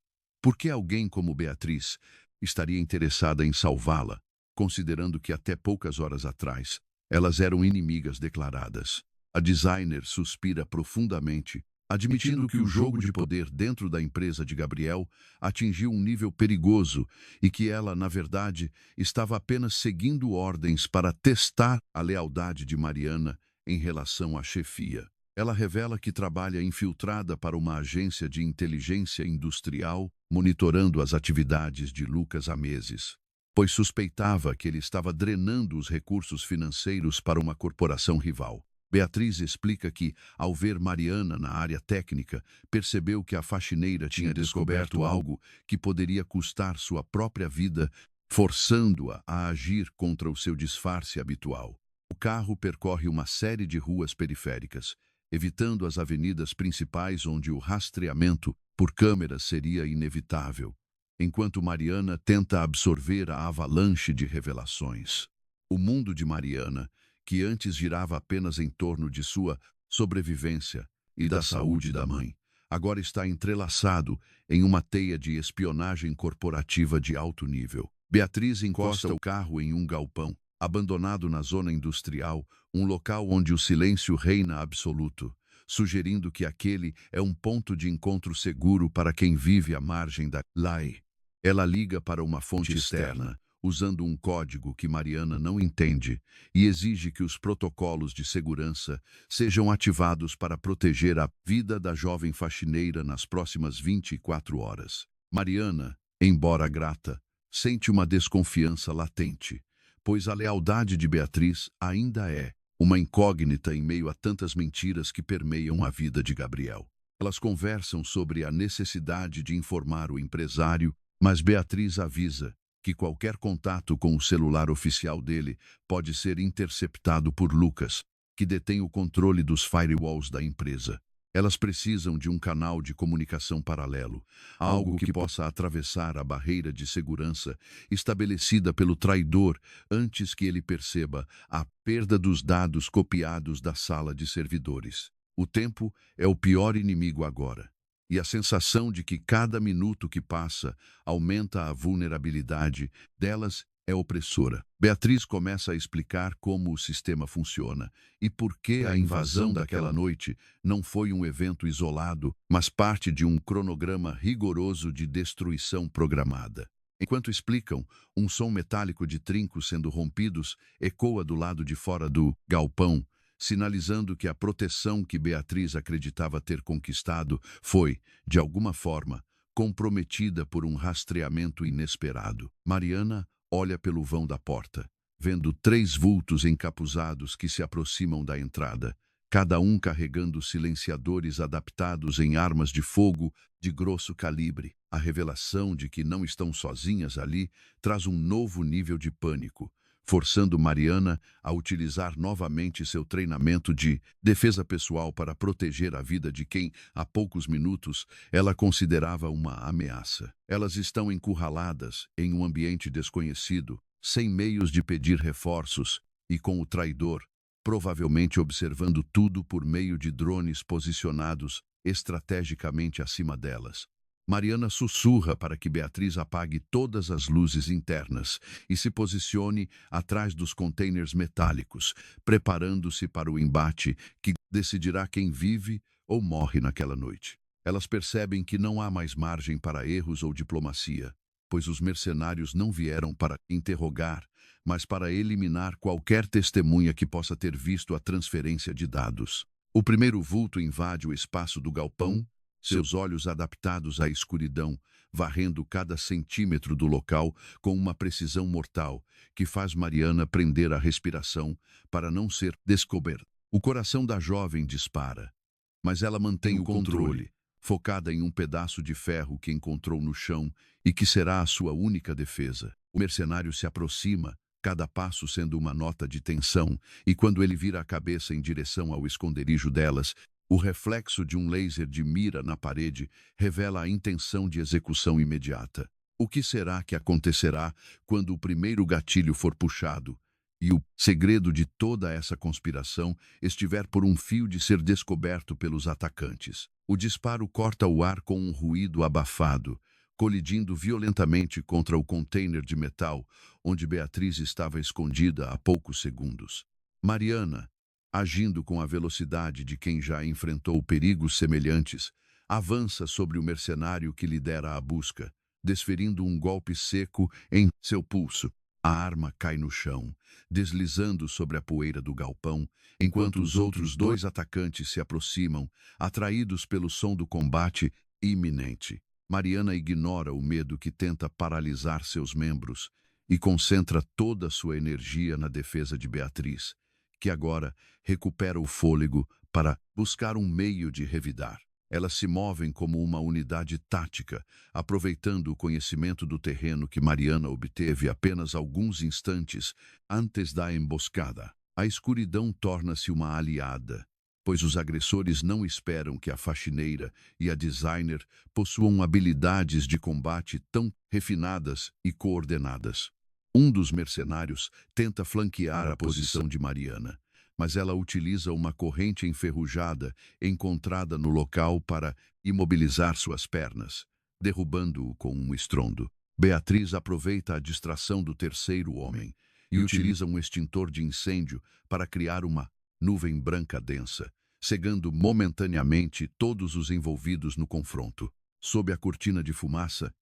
Por que alguém como Beatriz estaria interessada em salvá-la, considerando que até poucas horas atrás elas eram inimigas declaradas? A designer suspira profundamente, admitindo que o jogo de poder dentro da empresa de Gabriel atingiu um nível perigoso e que ela, na verdade, estava apenas seguindo ordens para testar a lealdade de Mariana em relação à chefia. Ela revela que trabalha infiltrada para uma agência de inteligência industrial, monitorando as atividades de Lucas há meses, pois suspeitava que ele estava drenando os recursos financeiros para uma corporação rival. Beatriz explica que, ao ver Mariana na área técnica, percebeu que a faxineira tinha descoberto algo que poderia custar sua própria vida, forçando-a a agir contra o seu disfarce habitual. O carro percorre uma série de ruas periféricas, evitando as avenidas principais onde o rastreamento por câmeras seria inevitável, enquanto Mariana tenta absorver a avalanche de revelações. O mundo de Mariana, que antes girava apenas em torno de sua sobrevivência e da saúde da mãe, agora está entrelaçado em uma teia de espionagem corporativa de alto nível. Beatriz encosta o carro em um galpão, abandonado na zona industrial, um local onde o silêncio reina absoluto, sugerindo que aquele é um ponto de encontro seguro para quem vive à margem da lei. Ela liga para uma fonte externa, usando um código que Mariana não entende, e exige que os protocolos de segurança sejam ativados para proteger a vida da jovem faxineira nas próximas 24 horas. Mariana, embora grata, sente uma desconfiança latente, pois a lealdade de Beatriz ainda é uma incógnita em meio a tantas mentiras que permeiam a vida de Gabriel. Elas conversam sobre a necessidade de informar o empresário, mas Beatriz avisa que qualquer contato com o celular oficial dele pode ser interceptado por Lucas, que detém o controle dos firewalls da empresa. Elas precisam de um canal de comunicação paralelo, algo que possa atravessar a barreira de segurança estabelecida pelo traidor antes que ele perceba a perda dos dados copiados da sala de servidores. O tempo é o pior inimigo agora, e a sensação de que cada minuto que passa aumenta a vulnerabilidade delas é opressora. Beatriz começa a explicar como o sistema funciona e por que a invasão daquela noite não foi um evento isolado, mas parte de um cronograma rigoroso de destruição programada. Enquanto explicam, um som metálico de trincos sendo rompidos ecoa do lado de fora do galpão, sinalizando que a proteção que Beatriz acreditava ter conquistado foi, de alguma forma, comprometida por um rastreamento inesperado. Mariana olha pelo vão da porta, vendo 3 vultos encapuzados que se aproximam da entrada, cada um carregando silenciadores adaptados em armas de fogo de grosso calibre. A revelação de que não estão sozinhas ali traz um novo nível de pânico, forçando Mariana a utilizar novamente seu treinamento de defesa pessoal para proteger a vida de quem, há poucos minutos, ela considerava uma ameaça. Elas estão encurraladas em um ambiente desconhecido, sem meios de pedir reforços e com o traidor, provavelmente observando tudo por meio de drones posicionados estrategicamente acima delas. Mariana sussurra para que Beatriz apague todas as luzes internas e se posicione atrás dos containers metálicos, preparando-se para o embate que decidirá quem vive ou morre naquela noite. Elas percebem que não há mais margem para erros ou diplomacia, pois os mercenários não vieram para interrogar, mas para eliminar qualquer testemunha que possa ter visto a transferência de dados. O primeiro vulto invade o espaço do galpão, seus olhos adaptados à escuridão, varrendo cada centímetro do local com uma precisão mortal que faz Mariana prender a respiração para não ser descoberta. O coração da jovem dispara, mas ela mantém o controle, focada em um pedaço de ferro que encontrou no chão e que será a sua única defesa. O mercenário se aproxima, cada passo sendo uma nota de tensão, e quando ele vira a cabeça em direção ao esconderijo delas, o reflexo de um laser de mira na parede revela a intenção de execução imediata. O que será que acontecerá quando o primeiro gatilho for puxado e o segredo de toda essa conspiração estiver por um fio de ser descoberto pelos atacantes? O disparo corta o ar com um ruído abafado, colidindo violentamente contra o container de metal onde Beatriz estava escondida há poucos segundos. Mariana, agindo com a velocidade de quem já enfrentou perigos semelhantes, avança sobre o mercenário que lidera a busca, desferindo um golpe seco em seu pulso. A arma cai no chão, deslizando sobre a poeira do galpão, enquanto os outros 2 atacantes se aproximam, atraídos pelo som do combate iminente. Mariana ignora o medo que tenta paralisar seus membros e concentra toda a sua energia na defesa de Beatriz, que agora recupera o fôlego para buscar um meio de revidar. Elas se movem como uma unidade tática, aproveitando o conhecimento do terreno que Mariana obteve apenas alguns instantes antes da emboscada. A escuridão torna-se uma aliada, pois os agressores não esperam que a faxineira e a designer possuam habilidades de combate tão refinadas e coordenadas. Um dos mercenários tenta flanquear a posição de Mariana, mas ela utiliza uma corrente enferrujada encontrada no local para imobilizar suas pernas, derrubando-o com um estrondo. Beatriz aproveita a distração do terceiro homem e utiliza um extintor de incêndio para criar uma nuvem branca densa, cegando momentaneamente todos os envolvidos no confronto. Sob a cortina de fumaça,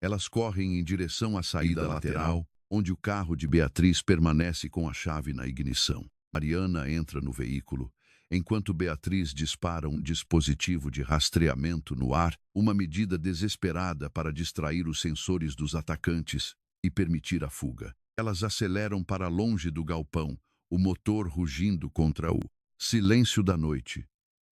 elas correm em direção à saída lateral, onde o carro de Beatriz permanece com a chave na ignição. Mariana entra no veículo, enquanto Beatriz dispara um dispositivo de rastreamento no ar, uma medida desesperada para distrair os sensores dos atacantes e permitir a fuga. Elas aceleram para longe do galpão, o motor rugindo contra o silêncio da noite,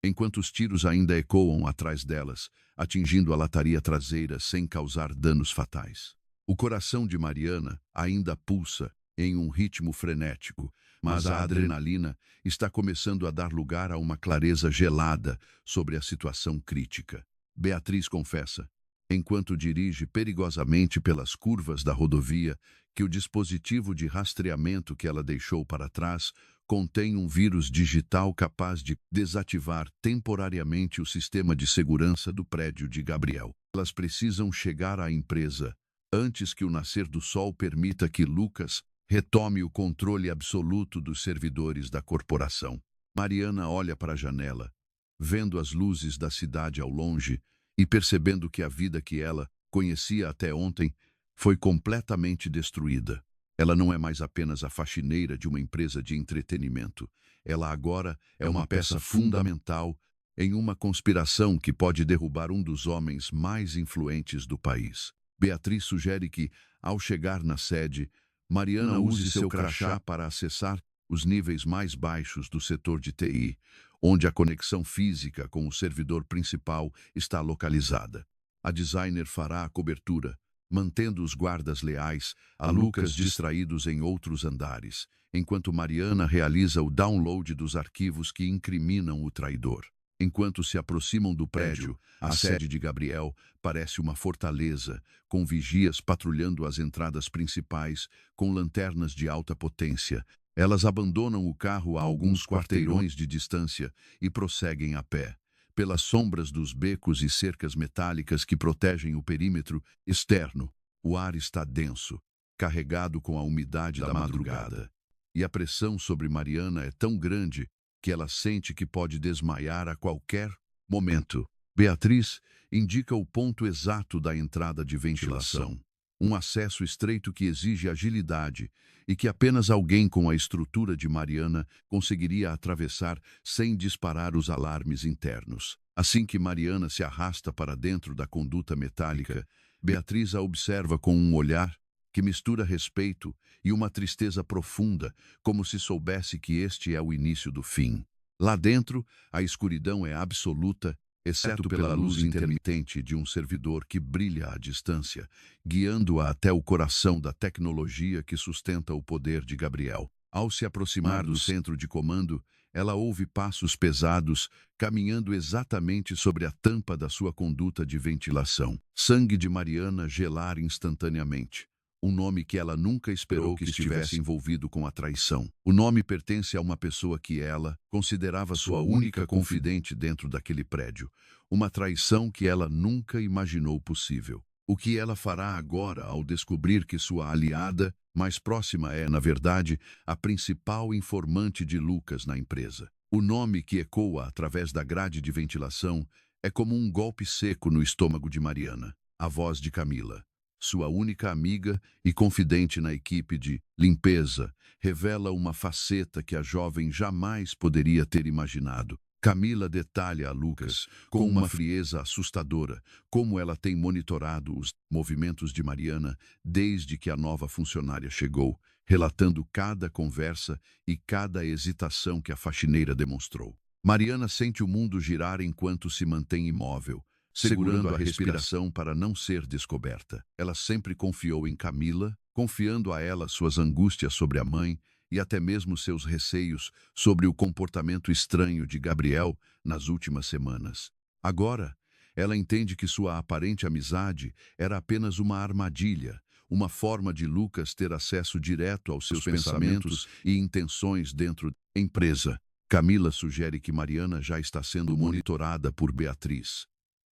enquanto os tiros ainda ecoam atrás delas, atingindo a lataria traseira sem causar danos fatais. O coração de Mariana ainda pulsa em um ritmo frenético, mas a adrenalina está começando a dar lugar a uma clareza gelada sobre a situação crítica. Beatriz confessa, enquanto dirige perigosamente pelas curvas da rodovia, que o dispositivo de rastreamento que ela deixou para trás contém um vírus digital capaz de desativar temporariamente o sistema de segurança do prédio de Gabriel. Elas precisam chegar à empresa antes que o nascer do sol permita que Lucas retome o controle absoluto dos servidores da corporação. Mariana olha para a janela, vendo as luzes da cidade ao longe e percebendo que a vida que ela conhecia até ontem foi completamente destruída. Ela não é mais apenas a faxineira de uma empresa de entretenimento. Ela agora é uma peça fundamental em uma conspiração que pode derrubar um dos homens mais influentes do país. Beatriz sugere que, ao chegar na sede, Mariana use seu crachá para acessar os níveis mais baixos do setor de TI, onde a conexão física com o servidor principal está localizada. A designer fará a cobertura, mantendo os guardas leais a Lucas distraídos em outros andares, enquanto Mariana realiza o download dos arquivos que incriminam o traidor. Enquanto se aproximam do prédio, a sede de Gabriel parece uma fortaleza, com vigias patrulhando as entradas principais, com lanternas de alta potência. Elas abandonam o carro a alguns quarteirões de distância e prosseguem a pé, pelas sombras dos becos e cercas metálicas que protegem o perímetro externo. O ar está denso, carregado com a umidade da madrugada, e a pressão sobre Mariana é tão grande que ela sente que pode desmaiar a qualquer momento. Beatriz indica o ponto exato da entrada de ventilação, um acesso estreito que exige agilidade e que apenas alguém com a estrutura de Mariana conseguiria atravessar sem disparar os alarmes internos. Assim que Mariana se arrasta para dentro da conduta metálica, Beatriz a observa com um olhar que mistura respeito e uma tristeza profunda, como se soubesse que este é o início do fim. Lá dentro, a escuridão é absoluta, exceto pela luz intermitente de um servidor que brilha à distância, guiando-a até o coração da tecnologia que sustenta o poder de Gabriel. Ao se aproximar do centro de comando, ela ouve passos pesados, caminhando exatamente sobre a tampa da sua conduta de ventilação. Sangue de Mariana gelar instantaneamente. Um nome que ela nunca esperou que estivesse envolvido com a traição. O nome pertence a uma pessoa que ela considerava sua única confidente dentro daquele prédio. Uma traição que ela nunca imaginou possível. O que ela fará agora ao descobrir que sua aliada mais próxima é, na verdade, a principal informante de Lucas na empresa? O nome que ecoa através da grade de ventilação é como um golpe seco no estômago de Mariana. A voz de Camila, sua única amiga e confidente na equipe de limpeza, revela uma faceta que a jovem jamais poderia ter imaginado. Camila detalha a Lucas, com uma frieza assustadora, como ela tem monitorado os movimentos de Mariana desde que a nova funcionária chegou, relatando cada conversa e cada hesitação que a faxineira demonstrou. Mariana sente o mundo girar enquanto se mantém imóvel, segurando a respiração para não ser descoberta. Ela sempre confiou em Camila, confiando a ela suas angústias sobre a mãe e até mesmo seus receios sobre o comportamento estranho de Gabriel nas últimas semanas. Agora, ela entende que sua aparente amizade era apenas uma armadilha, uma forma de Lucas ter acesso direto aos seus pensamentos e intenções dentro da empresa. Camila sugere que Mariana já está sendo monitorada por Beatriz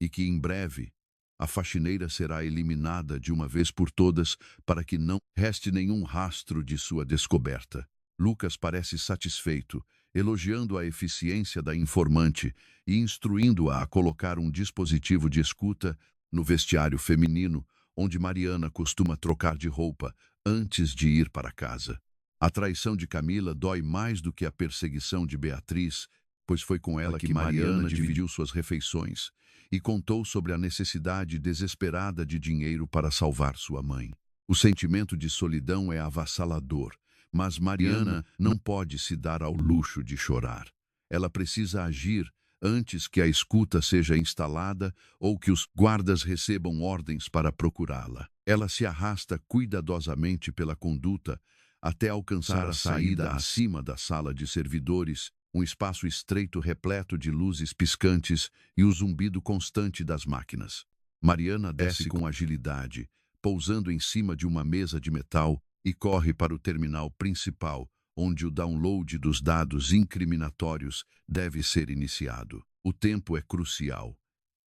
e que, em breve, a faxineira será eliminada de uma vez por todas para que não reste nenhum rastro de sua descoberta. Lucas parece satisfeito, elogiando a eficiência da informante e instruindo-a a colocar um dispositivo de escuta no vestiário feminino, onde Mariana costuma trocar de roupa antes de ir para casa. A traição de Camila dói mais do que a perseguição de Beatriz, pois foi com ela que Mariana dividiu suas refeições e contou sobre a necessidade desesperada de dinheiro para salvar sua mãe. O sentimento de solidão é avassalador, mas Mariana não pode se dar ao luxo de chorar. Ela precisa agir antes que a escuta seja instalada ou que os guardas recebam ordens para procurá-la. Ela se arrasta cuidadosamente pela conduta até alcançar a saída acima da sala de servidores, um espaço estreito repleto de luzes piscantes e o zumbido constante das máquinas. Mariana desce com agilidade, pousando em cima de uma mesa de metal, e corre para o terminal principal, onde o download dos dados incriminatórios deve ser iniciado. O tempo é crucial,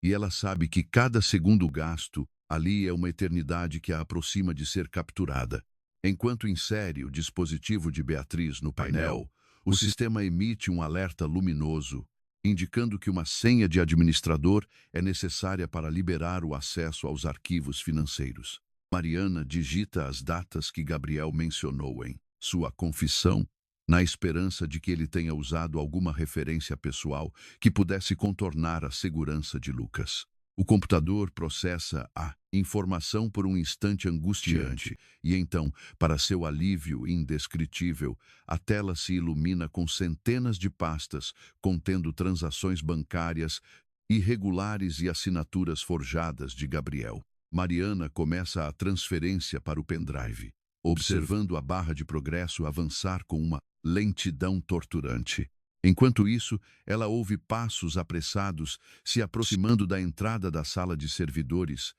e ela sabe que cada segundo gasto Ali é uma eternidade que a aproxima de ser capturada. Enquanto insere o dispositivo de Beatriz no painel, o sistema emite um alerta luminoso, indicando que uma senha de administrador é necessária para liberar o acesso aos arquivos financeiros. Mariana digita as datas que Gabriel mencionou em sua confissão, na esperança de que ele tenha usado alguma referência pessoal que pudesse contornar a segurança de Lucas. O computador processa a informação por um instante angustiante e então, para seu alívio indescritível, a tela se ilumina com centenas de pastas contendo transações bancárias irregulares e assinaturas forjadas de Gabriel. Mariana começa a transferência para o pendrive, observando a barra de progresso avançar com uma lentidão torturante. Enquanto isso, ela ouve passos apressados se aproximando da entrada da sala de servidores.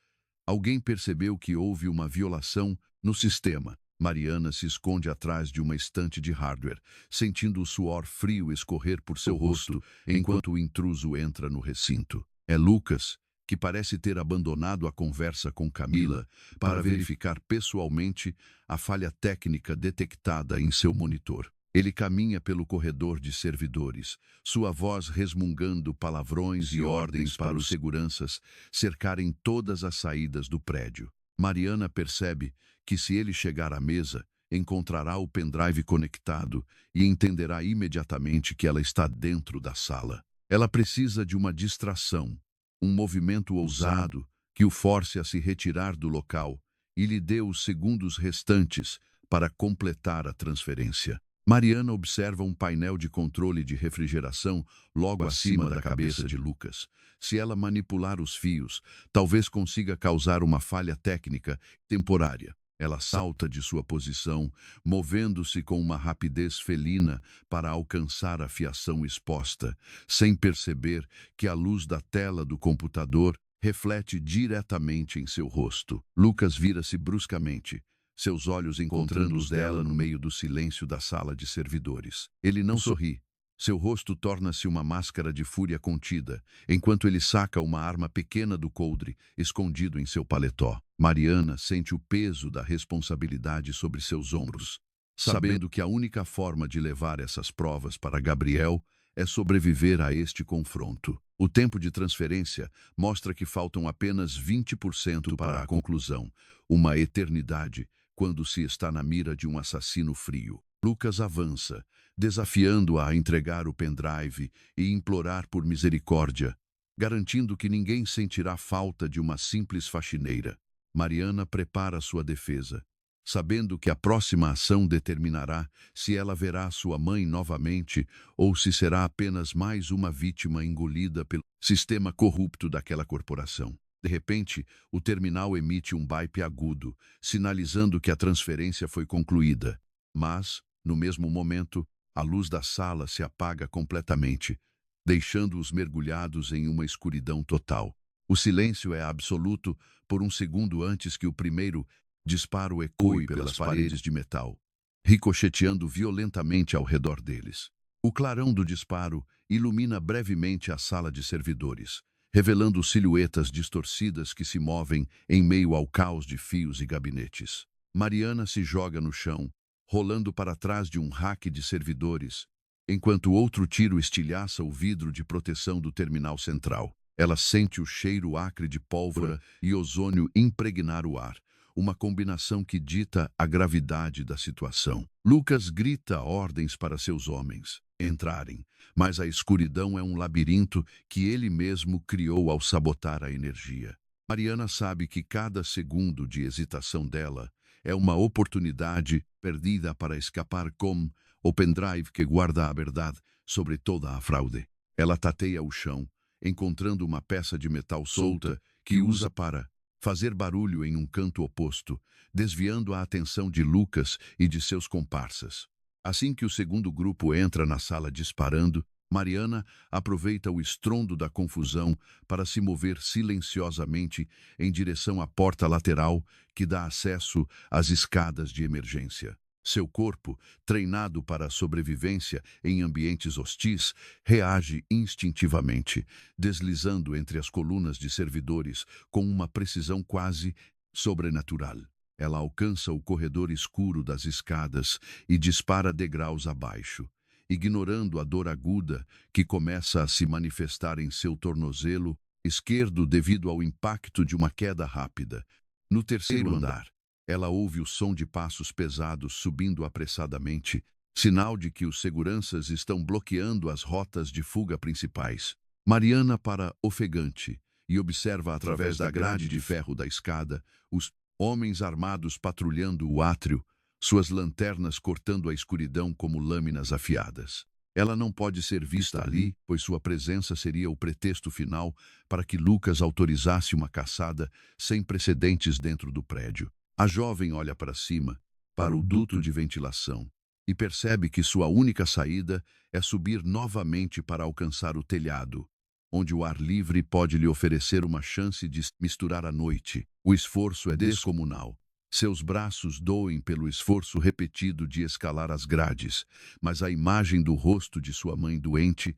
Alguém percebeu que houve uma violação no sistema. Mariana se esconde atrás de uma estante de hardware, sentindo o suor frio escorrer por seu rosto enquanto o intruso entra no recinto. É Lucas, que parece ter abandonado a conversa com Camila para verificar pessoalmente a falha técnica detectada em seu monitor. Ele caminha pelo corredor de servidores, sua voz resmungando palavrões e ordens para os seguranças cercarem todas as saídas do prédio. Mariana percebe que se ele chegar à mesa, encontrará o pendrive conectado e entenderá imediatamente que ela está dentro da sala. Ela precisa de uma distração, um movimento ousado que o force a se retirar do local e lhe dê os segundos restantes para completar a transferência. Mariana observa um painel de controle de refrigeração logo acima da cabeça de Lucas. Se ela manipular os fios, talvez consiga causar uma falha técnica temporária. Ela salta de sua posição, movendo-se com uma rapidez felina para alcançar a fiação exposta, sem perceber que a luz da tela do computador reflete diretamente em seu rosto. Lucas vira-se bruscamente, seus olhos encontrando os dela no meio do silêncio da sala de servidores. Ele não sorri. Seu rosto torna-se uma máscara de fúria contida, enquanto ele saca uma arma pequena do coldre, escondido em seu paletó. Mariana sente o peso da responsabilidade sobre seus ombros, sabendo que a única forma de levar essas provas para Gabriel é sobreviver a este confronto. O tempo de transferência mostra que faltam apenas 20% para a conclusão, uma eternidade, quando se está na mira de um assassino frio. Lucas avança, desafiando-a a entregar o pendrive e implorar por misericórdia, garantindo que ninguém sentirá falta de uma simples faxineira. Mariana prepara sua defesa, sabendo que a próxima ação determinará se ela verá sua mãe novamente ou se será apenas mais uma vítima engolida pelo sistema corrupto daquela corporação. De repente, o terminal emite um bip agudo, sinalizando que a transferência foi concluída. Mas, no mesmo momento, a luz da sala se apaga completamente, deixando-os mergulhados em uma escuridão total. O silêncio é absoluto por um segundo antes que o primeiro disparo ecoe pelas paredes de metal, ricocheteando violentamente ao redor deles. O clarão do disparo ilumina brevemente a sala de servidores, revelando silhuetas distorcidas que se movem em meio ao caos de fios e gabinetes. Mariana se joga no chão, rolando para trás de um rack de servidores, enquanto outro tiro estilhaça o vidro de proteção do terminal central. Ela sente o cheiro acre de pólvora e ozônio impregnar o ar, uma combinação que dita a gravidade da situação. Lucas grita ordens para seus homens entrarem, mas a escuridão é um labirinto que ele mesmo criou ao sabotar a energia. Mariana sabe que cada segundo de hesitação dela é uma oportunidade perdida para escapar com o pendrive que guarda a verdade sobre toda a fraude. Ela tateia o chão, encontrando uma peça de metal solta que usa para fazer barulho em um canto oposto, desviando a atenção de Lucas e de seus comparsas. Assim que o segundo grupo entra na sala disparando, Mariana aproveita o estrondo da confusão para se mover silenciosamente em direção à porta lateral que dá acesso às escadas de emergência. Seu corpo, treinado para a sobrevivência em ambientes hostis, reage instintivamente, deslizando entre as colunas de servidores com uma precisão quase sobrenatural. Ela alcança o corredor escuro das escadas e dispara degraus abaixo, ignorando a dor aguda que começa a se manifestar em seu tornozelo esquerdo devido ao impacto de uma queda rápida. No terceiro andar, ela ouve o som de passos pesados subindo apressadamente, sinal de que os seguranças estão bloqueando as rotas de fuga principais. Mariana para ofegante e observa através da grade de ferro da escada os homens armados patrulhando o átrio, suas lanternas cortando a escuridão como lâminas afiadas. Ela não pode ser vista ali, pois sua presença seria o pretexto final para que Lucas autorizasse uma caçada sem precedentes dentro do prédio. A jovem olha para cima, para o duto de ventilação, e percebe que sua única saída é subir novamente para alcançar o telhado, onde o ar livre pode lhe oferecer uma chance de misturar a noite. O esforço é descomunal. Seus braços doem pelo esforço repetido de escalar as grades, mas a imagem do rosto de sua mãe doente,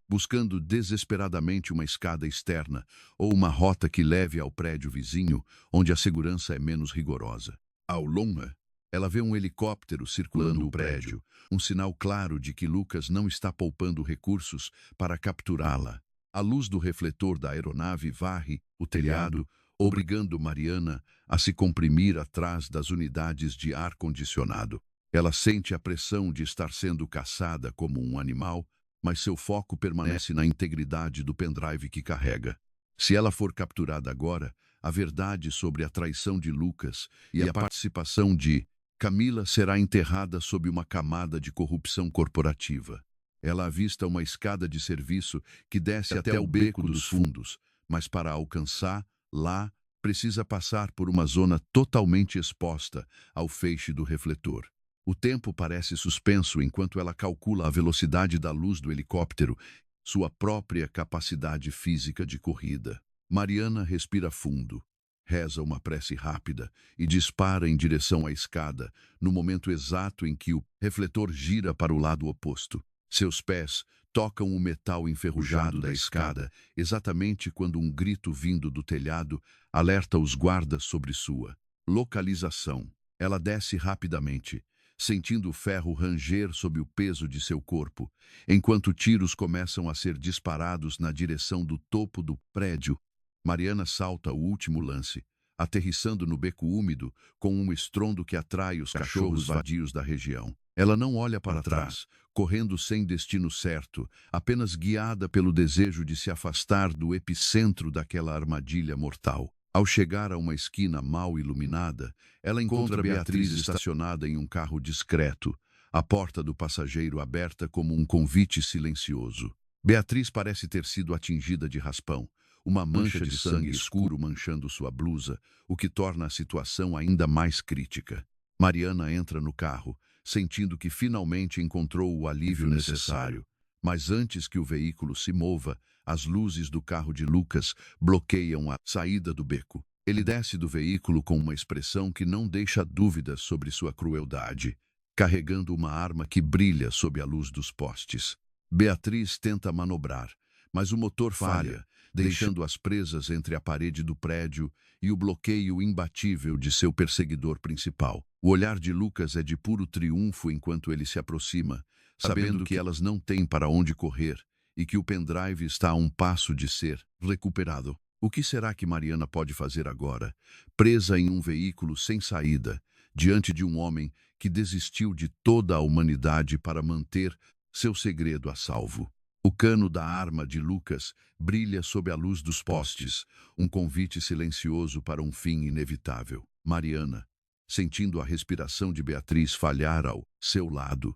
buscando desesperadamente uma escada externa ou uma rota que leve ao prédio vizinho, onde a segurança é menos rigorosa. Ao longe, ela vê um helicóptero circulando o prédio, um sinal claro de que Lucas não está poupando recursos para capturá-la. A luz do refletor da aeronave varre o telhado, obrigando Mariana a se comprimir atrás das unidades de ar-condicionado. Ela sente a pressão de estar sendo caçada como um animal, mas seu foco permanece na integridade do pendrive que carrega. Se ela for capturada agora, a verdade sobre a traição de Lucas e a participação de Camila será enterrada sob uma camada de corrupção corporativa. Ela avista uma escada de serviço que desce até o beco dos fundos, mas para alcançar lá, precisa passar por uma zona totalmente exposta ao feixe do refletor. O tempo parece suspenso enquanto ela calcula a velocidade da luz do helicóptero, sua própria capacidade física de corrida. Mariana respira fundo, reza uma prece rápida e dispara em direção à escada, no momento exato em que o refletor gira para o lado oposto. Seus pés tocam o metal enferrujado da escada, exatamente quando um grito vindo do telhado alerta os guardas sobre sua localização. Ela desce rapidamente, sentindo o ferro ranger sob o peso de seu corpo, enquanto tiros começam a ser disparados na direção do topo do prédio. Mariana salta o último lance, aterrissando no beco úmido com um estrondo que atrai os cachorros vadios da região. Ela não olha para trás, correndo sem destino certo, apenas guiada pelo desejo de se afastar do epicentro daquela armadilha mortal. Ao chegar a uma esquina mal iluminada, ela encontra Beatriz estacionada em um carro discreto, a porta do passageiro aberta como um convite silencioso. Beatriz parece ter sido atingida de raspão, uma mancha de sangue escuro manchando sua blusa, o que torna a situação ainda mais crítica. Mariana entra no carro, sentindo que finalmente encontrou o alívio necessário. Mas antes que o veículo se mova, as luzes do carro de Lucas bloqueiam a saída do beco. Ele desce do veículo com uma expressão que não deixa dúvidas sobre sua crueldade, carregando uma arma que brilha sob a luz dos postes. Beatriz tenta manobrar, mas o motor falha, deixando-as presas entre a parede do prédio e o bloqueio imbatível de seu perseguidor principal. O olhar de Lucas é de puro triunfo enquanto ele se aproxima, sabendo que elas não têm para onde correr e que o pendrive está a um passo de ser recuperado. O que será que Mariana pode fazer agora, presa em um veículo sem saída, diante de um homem que desistiu de toda a humanidade para manter seu segredo a salvo? O cano da arma de Lucas brilha sob a luz dos postes, um convite silencioso para um fim inevitável. Mariana, sentindo a respiração de Beatriz falhar ao seu lado,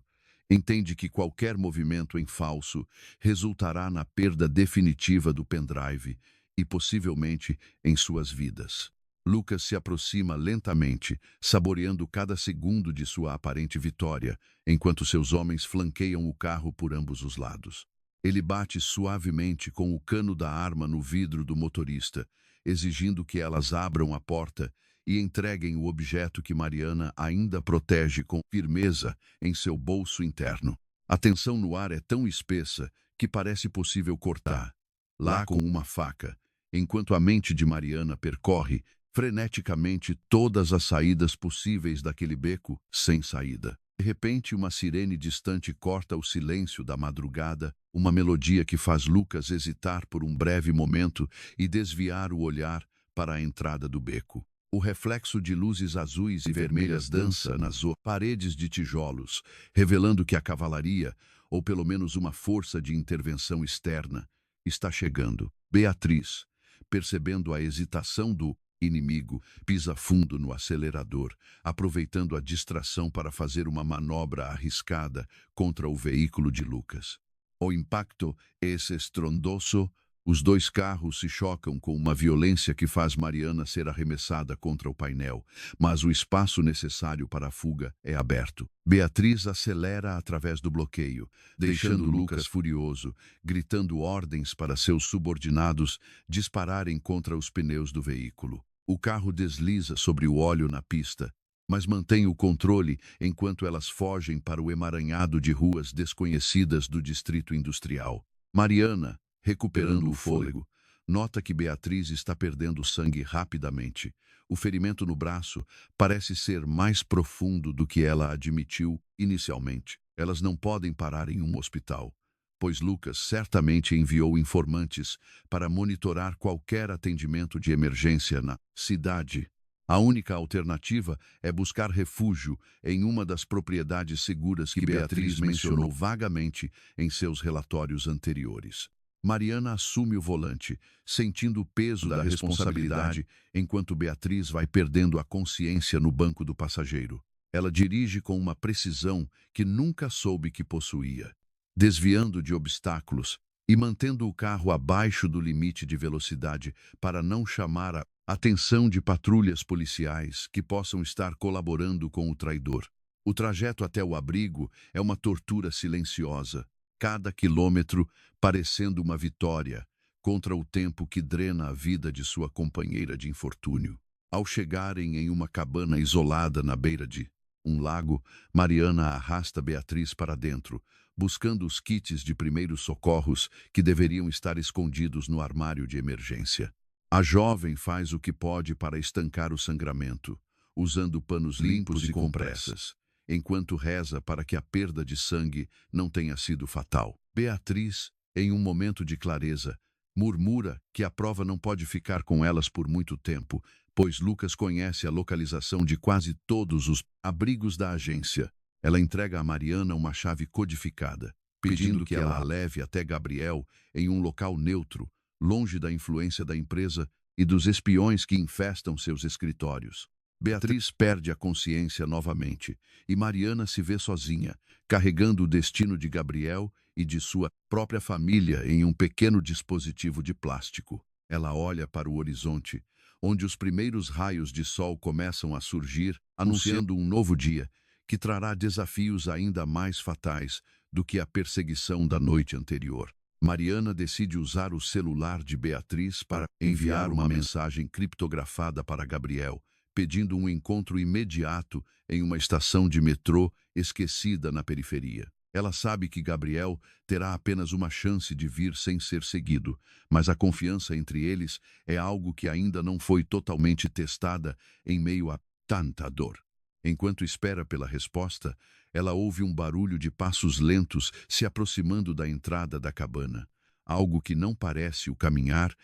entende que qualquer movimento em falso resultará na perda definitiva do pendrive e possivelmente em suas vidas. Lucas se aproxima lentamente, saboreando cada segundo de sua aparente vitória, enquanto seus homens flanqueiam o carro por ambos os lados. Ele bate suavemente com o cano da arma no vidro do motorista, exigindo que elas abram a porta e entreguem o objeto que Mariana ainda protege com firmeza em seu bolso interno. A tensão no ar é tão espessa que parece possível cortar, lá com uma faca, enquanto a mente de Mariana percorre freneticamente todas as saídas possíveis daquele beco sem saída. De repente, uma sirene distante corta o silêncio da madrugada, uma melodia que faz Lucas hesitar por um breve momento e desviar o olhar para a entrada do beco. O reflexo de luzes azuis e vermelhas dança nas paredes de tijolos, revelando que a cavalaria, ou pelo menos uma força de intervenção externa, está chegando. Beatriz, percebendo a hesitação do inimigo, pisa fundo no acelerador, aproveitando a distração para fazer uma manobra arriscada contra o veículo de Lucas. O impacto é estrondoso. Os dois carros se chocam com uma violência que faz Mariana ser arremessada contra o painel, mas o espaço necessário para a fuga é aberto. Beatriz acelera através do bloqueio, deixando Lucas furioso, gritando ordens para seus subordinados dispararem contra os pneus do veículo. O carro desliza sobre o óleo na pista, mas mantém o controle enquanto elas fogem para o emaranhado de ruas desconhecidas do distrito industrial. Mariana, recuperando o fôlego, nota que Beatriz está perdendo sangue rapidamente. O ferimento no braço parece ser mais profundo do que ela admitiu inicialmente. Elas não podem parar em um hospital, pois Lucas certamente enviou informantes para monitorar qualquer atendimento de emergência na cidade. A única alternativa é buscar refúgio em uma das propriedades seguras que Beatriz mencionou vagamente em seus relatórios anteriores. Mariana assume o volante, sentindo o peso da responsabilidade, enquanto Beatriz vai perdendo a consciência no banco do passageiro. Ela dirige com uma precisão que nunca soube que possuía, desviando de obstáculos e mantendo o carro abaixo do limite de velocidade para não chamar a atenção de patrulhas policiais que possam estar colaborando com o traidor. O trajeto até o abrigo é uma tortura silenciosa, cada quilômetro parecendo uma vitória contra o tempo que drena a vida de sua companheira de infortúnio. Ao chegarem em uma cabana isolada na beira de um lago, Mariana arrasta Beatriz para dentro, buscando os kits de primeiros socorros que deveriam estar escondidos no armário de emergência. A jovem faz o que pode para estancar o sangramento, usando panos limpos e compressas, enquanto reza para que a perda de sangue não tenha sido fatal. Beatriz, em um momento de clareza, murmura que a prova não pode ficar com elas por muito tempo, pois Lucas conhece a localização de quase todos os abrigos da agência. Ela entrega a Mariana uma chave codificada, pedindo que ela a leve até Gabriel em um local neutro, longe da influência da empresa e dos espiões que infestam seus escritórios. Beatriz perde a consciência novamente e Mariana se vê sozinha, carregando o destino de Gabriel e de sua própria família em um pequeno dispositivo de plástico. Ela olha para o horizonte, onde os primeiros raios de sol começam a surgir, anunciando um novo dia que trará desafios ainda mais fatais do que a perseguição da noite anterior. Mariana decide usar o celular de Beatriz para enviar uma mensagem criptografada para Gabriel, pedindo um encontro imediato em uma estação de metrô esquecida na periferia. Ela sabe que Gabriel terá apenas uma chance de vir sem ser seguido, mas a confiança entre eles é algo que ainda não foi totalmente testada em meio a tanta dor. Enquanto espera pela resposta, ela ouve um barulho de passos lentos se aproximando da entrada da cabana. Algo que não parece o caminhar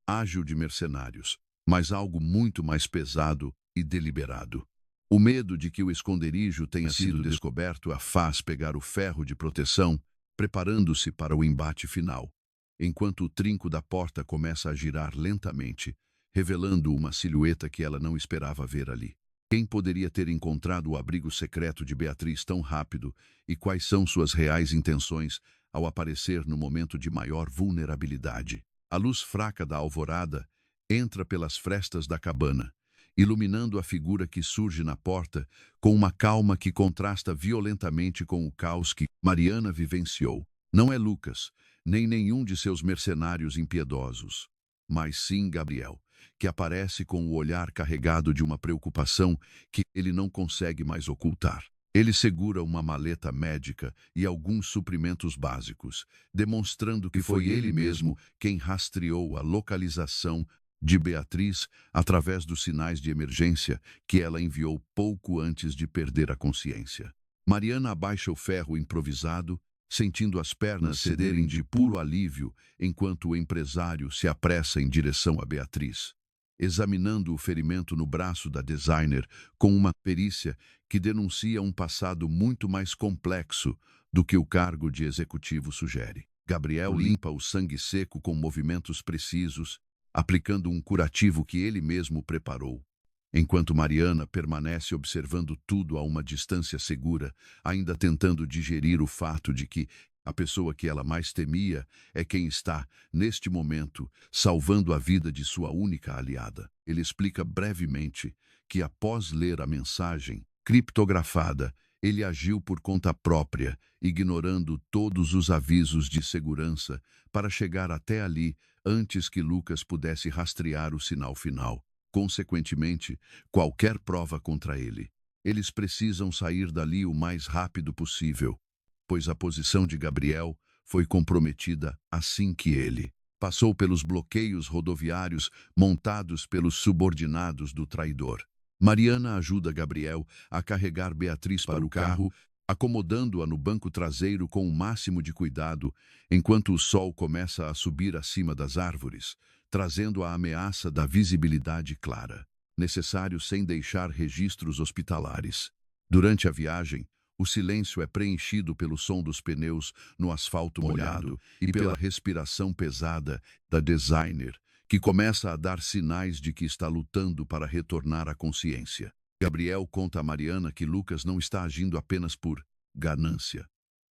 ágil de mercenários, mas algo muito mais pesado e deliberado. O medo de que o esconderijo tenha sido descoberto a faz pegar o ferro de proteção, preparando-se para o embate final, enquanto o trinco da porta começa a girar lentamente, revelando uma silhueta que ela não esperava ver ali. Quem poderia ter encontrado o abrigo secreto de Beatriz tão rápido e quais são suas reais intenções ao aparecer no momento de maior vulnerabilidade? A luz fraca da alvorada entra pelas frestas da cabana, iluminando a figura que surge na porta com uma calma que contrasta violentamente com o caos que Mariana vivenciou. Não é Lucas, nem nenhum de seus mercenários impiedosos, mas sim Gabriel, que aparece com o olhar carregado de uma preocupação que ele não consegue mais ocultar. Ele segura uma maleta médica e alguns suprimentos básicos, demonstrando que foi ele mesmo quem rastreou a localização de Beatriz através dos sinais de emergência que ela enviou pouco antes de perder a consciência. Mariana abaixa o ferro improvisado, sentindo as pernas cederem de puro alívio enquanto o empresário se apressa em direção a Beatriz, examinando o ferimento no braço da designer com uma perícia que denuncia um passado muito mais complexo do que o cargo de executivo sugere. Gabriel limpa o sangue seco com movimentos precisos, aplicando um curativo que ele mesmo preparou, enquanto Mariana permanece observando tudo a uma distância segura, ainda tentando digerir o fato de que a pessoa que ela mais temia é quem está, neste momento, salvando a vida de sua única aliada. Ele explica brevemente que, após ler a mensagem criptografada, ele agiu por conta própria, ignorando todos os avisos de segurança para chegar até ali antes que Lucas pudesse rastrear o sinal final. Consequentemente, qualquer prova contra ele. Eles precisam sair dali o mais rápido possível, pois a posição de Gabriel foi comprometida assim que ele passou pelos bloqueios rodoviários montados pelos subordinados do traidor. Mariana ajuda Gabriel a carregar Beatriz para o carro, acomodando-a no banco traseiro com o máximo de cuidado, enquanto o sol começa a subir acima das árvores, trazendo a ameaça da visibilidade clara, necessário sem deixar registros hospitalares. Durante a viagem, o silêncio é preenchido pelo som dos pneus no asfalto molhado e pela respiração pesada da designer, que começa a dar sinais de que está lutando para retornar à consciência. Gabriel conta a Mariana que Lucas não está agindo apenas por ganância,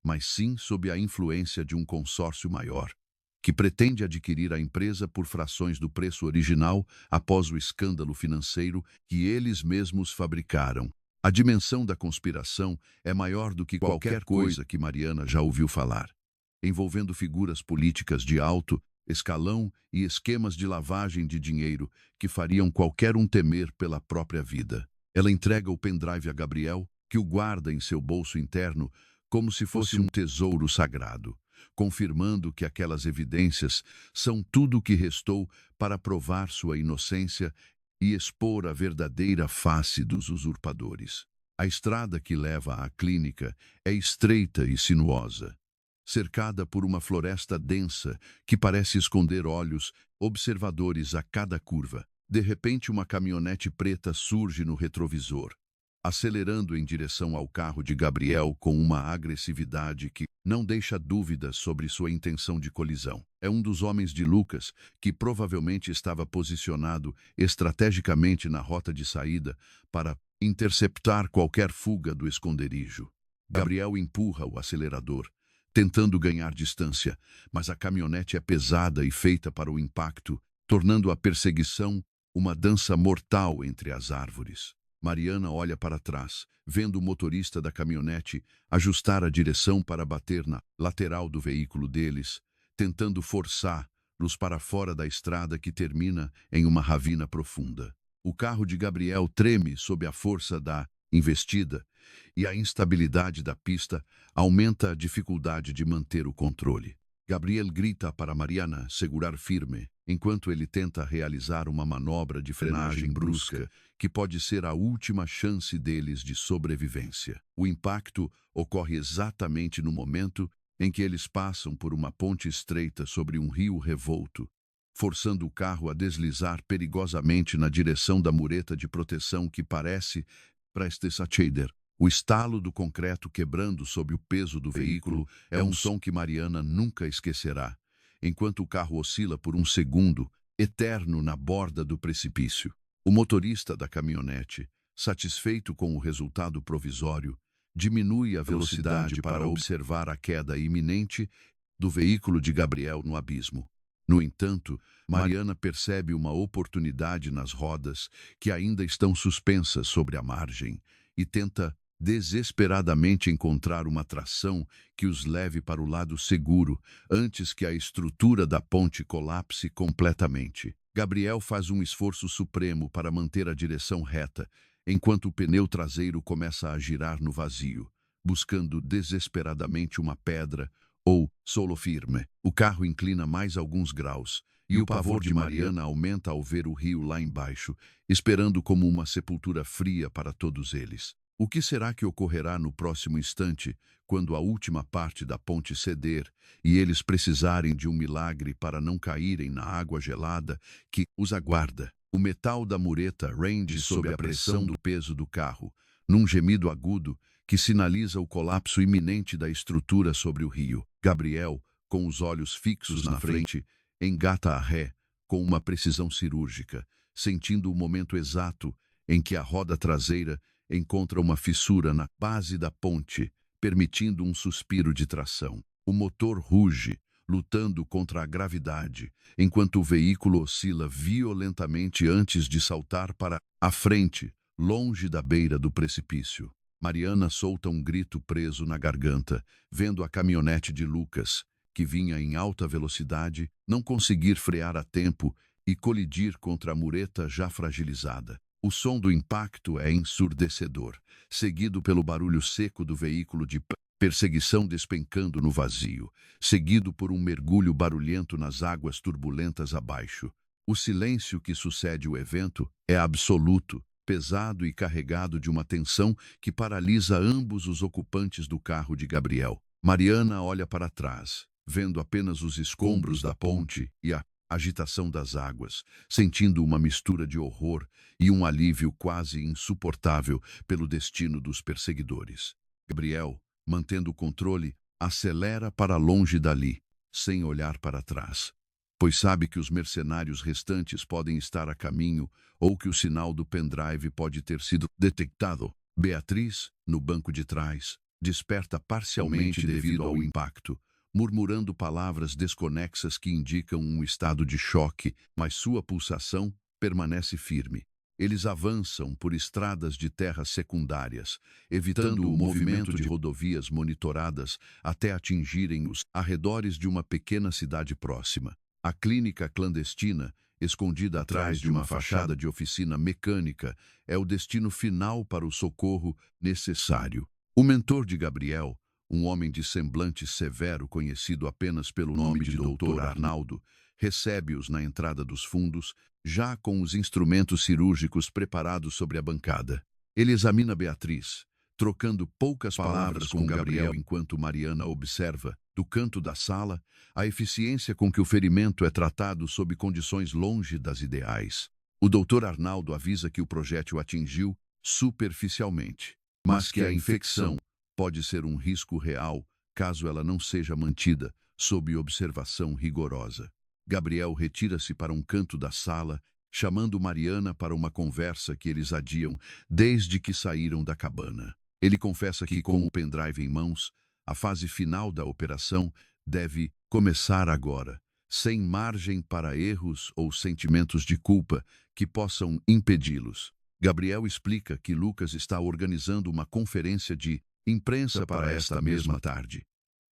mas sim sob a influência de um consórcio maior, que pretende adquirir a empresa por frações do preço original após o escândalo financeiro que eles mesmos fabricaram. A dimensão da conspiração é maior do que qualquer coisa que Mariana já ouviu falar, envolvendo figuras políticas de alto escalão e esquemas de lavagem de dinheiro que fariam qualquer um temer pela própria vida. Ela entrega o pendrive a Gabriel, que o guarda em seu bolso interno como se fosse um tesouro sagrado, confirmando que aquelas evidências são tudo o que restou para provar sua inocência e expor a verdadeira face dos usurpadores. A estrada que leva à clínica é estreita e sinuosa, cercada por uma floresta densa que parece esconder olhos observadores a cada curva. De repente, uma caminhonete preta surge no retrovisor, acelerando em direção ao carro de Gabriel com uma agressividade que não deixa dúvidas sobre sua intenção de colisão. É um dos homens de Lucas, que provavelmente estava posicionado estrategicamente na rota de saída para interceptar qualquer fuga do esconderijo. Gabriel empurra o acelerador, tentando ganhar distância, mas a caminhonete é pesada e feita para o impacto, tornando a perseguição uma dança mortal entre as árvores. Mariana olha para trás, vendo o motorista da caminhonete ajustar a direção para bater na lateral do veículo deles, tentando forçá-los para fora da estrada que termina em uma ravina profunda. O carro de Gabriel treme sob a força da investida e a instabilidade da pista aumenta a dificuldade de manter o controle. Gabriel grita para Mariana segurar firme, enquanto ele tenta realizar uma manobra de frenagem brusca que pode ser a última chance deles de sobrevivência. O impacto ocorre exatamente no momento em que eles passam por uma ponte estreita sobre um rio revolto, forçando o carro a deslizar perigosamente na direção da mureta de proteção que parece Prestesacheider. O estalo do concreto quebrando sob o peso do veículo é um som que Mariana nunca esquecerá, enquanto o carro oscila por um segundo, eterno na borda do precipício. O motorista da caminhonete, satisfeito com o resultado provisório, diminui a velocidade para observar a queda iminente do veículo de Gabriel no abismo. No entanto, Mariana percebe uma oportunidade nas rodas que ainda estão suspensas sobre a margem e tenta desesperadamente encontrar uma tração que os leve para o lado seguro antes que a estrutura da ponte colapse completamente. Gabriel faz um esforço supremo para manter a direção reta, enquanto o pneu traseiro começa a girar no vazio, buscando desesperadamente uma pedra ou solo firme. O carro inclina mais alguns graus, e o pavor de Mariana aumenta ao ver o rio lá embaixo, esperando como uma sepultura fria para todos eles. O que será que ocorrerá no próximo instante, quando a última parte da ponte ceder e eles precisarem de um milagre para não caírem na água gelada que os aguarda? O metal da mureta rende sob a pressão do peso do carro, num gemido agudo que sinaliza o colapso iminente da estrutura sobre o rio. Gabriel, com os olhos fixos na frente, engata a ré com uma precisão cirúrgica, sentindo o momento exato em que a roda traseira encontra uma fissura na base da ponte, permitindo um suspiro de tração. O motor ruge, lutando contra a gravidade, enquanto o veículo oscila violentamente antes de saltar para a frente, longe da beira do precipício. Mariana solta um grito preso na garganta, vendo a caminhonete de Lucas, que vinha em alta velocidade, não conseguir frear a tempo e colidir contra a mureta já fragilizada. O som do impacto é ensurdecedor, seguido pelo barulho seco do veículo de perseguição despencando no vazio, seguido por um mergulho barulhento nas águas turbulentas abaixo. O silêncio que sucede o evento é absoluto, pesado e carregado de uma tensão que paralisa ambos os ocupantes do carro de Gabriel. Mariana olha para trás, vendo apenas os escombros da ponte e a agitação das águas, sentindo uma mistura de horror e um alívio quase insuportável pelo destino dos perseguidores. Gabriel, mantendo o controle, acelera para longe dali, sem olhar para trás, pois sabe que os mercenários restantes podem estar a caminho ou que o sinal do pendrive pode ter sido detectado. Beatriz, no banco de trás, desperta parcialmente devido ao impacto, murmurando palavras desconexas que indicam um estado de choque, mas sua pulsação permanece firme. Eles avançam por estradas de terra secundárias, evitando o movimento de rodovias monitoradas até atingirem os arredores de uma pequena cidade próxima. A clínica clandestina, escondida atrás de uma fachada de oficina mecânica, é o destino final para o socorro necessário. O mentor de Gabriel, um homem de semblante severo conhecido apenas pelo nome de Dr. Arnaldo, recebe-os na entrada dos fundos, já com os instrumentos cirúrgicos preparados sobre a bancada. Ele examina Beatriz, trocando poucas palavras com Gabriel enquanto Mariana observa, do canto da sala, a eficiência com que o ferimento é tratado sob condições longe das ideais. O Dr. Arnaldo avisa que o projétil atingiu superficialmente, mas que a infecção pode ser um risco real caso ela não seja mantida sob observação rigorosa. Gabriel retira-se para um canto da sala, chamando Mariana para uma conversa que eles adiam desde que saíram da cabana. Ele confessa que, com o pendrive em mãos, a fase final da operação deve começar agora, sem margem para erros ou sentimentos de culpa que possam impedi-los. Gabriel explica que Lucas está organizando uma conferência de imprensa para esta mesma tarde,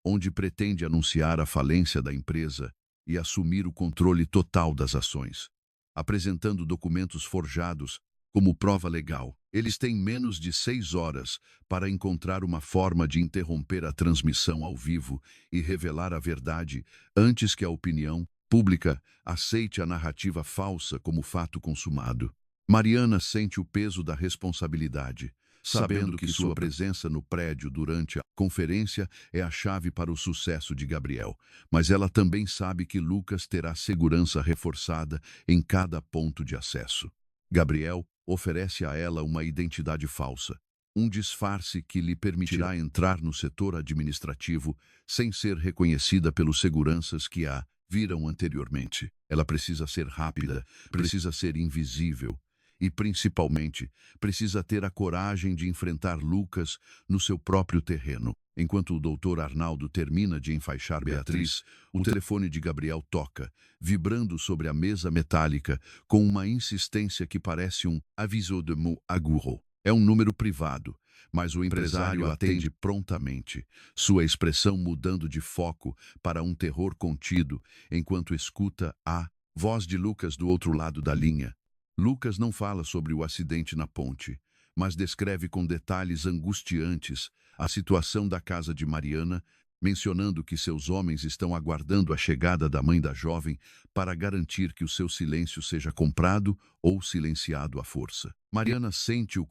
onde pretende anunciar a falência da empresa e assumir o controle total das ações, apresentando documentos forjados como prova legal. Eles têm menos de 6 horas para encontrar uma forma de interromper a transmissão ao vivo e revelar a verdade antes que a opinião pública aceite a narrativa falsa como fato consumado. Mariana sente o peso da responsabilidade, sabendo que sua presença no prédio durante a conferência é a chave para o sucesso de Gabriel, mas ela também sabe que Lucas terá segurança reforçada em cada ponto de acesso. Gabriel oferece a ela uma identidade falsa, um disfarce que lhe permitirá entrar no setor administrativo sem ser reconhecida pelos seguranças que a viram anteriormente. Ela precisa ser rápida, precisa ser invisível, e, principalmente, precisa ter a coragem de enfrentar Lucas no seu próprio terreno. Enquanto o Dr. Arnaldo termina de enfaixar Beatriz, o telefone de Gabriel toca, vibrando sobre a mesa metálica com uma insistência que parece um aviso de mot agoureux. É um número privado, mas o empresário atende prontamente, sua expressão mudando de foco para um terror contido, enquanto escuta a Voz de Lucas do outro lado da linha. Lucas não fala sobre o acidente na ponte, mas descreve com detalhes angustiantes a situação da casa de Mariana, mencionando que seus homens estão aguardando a chegada da mãe da jovem para garantir que o seu silêncio seja comprado ou silenciado à força. Mariana sente o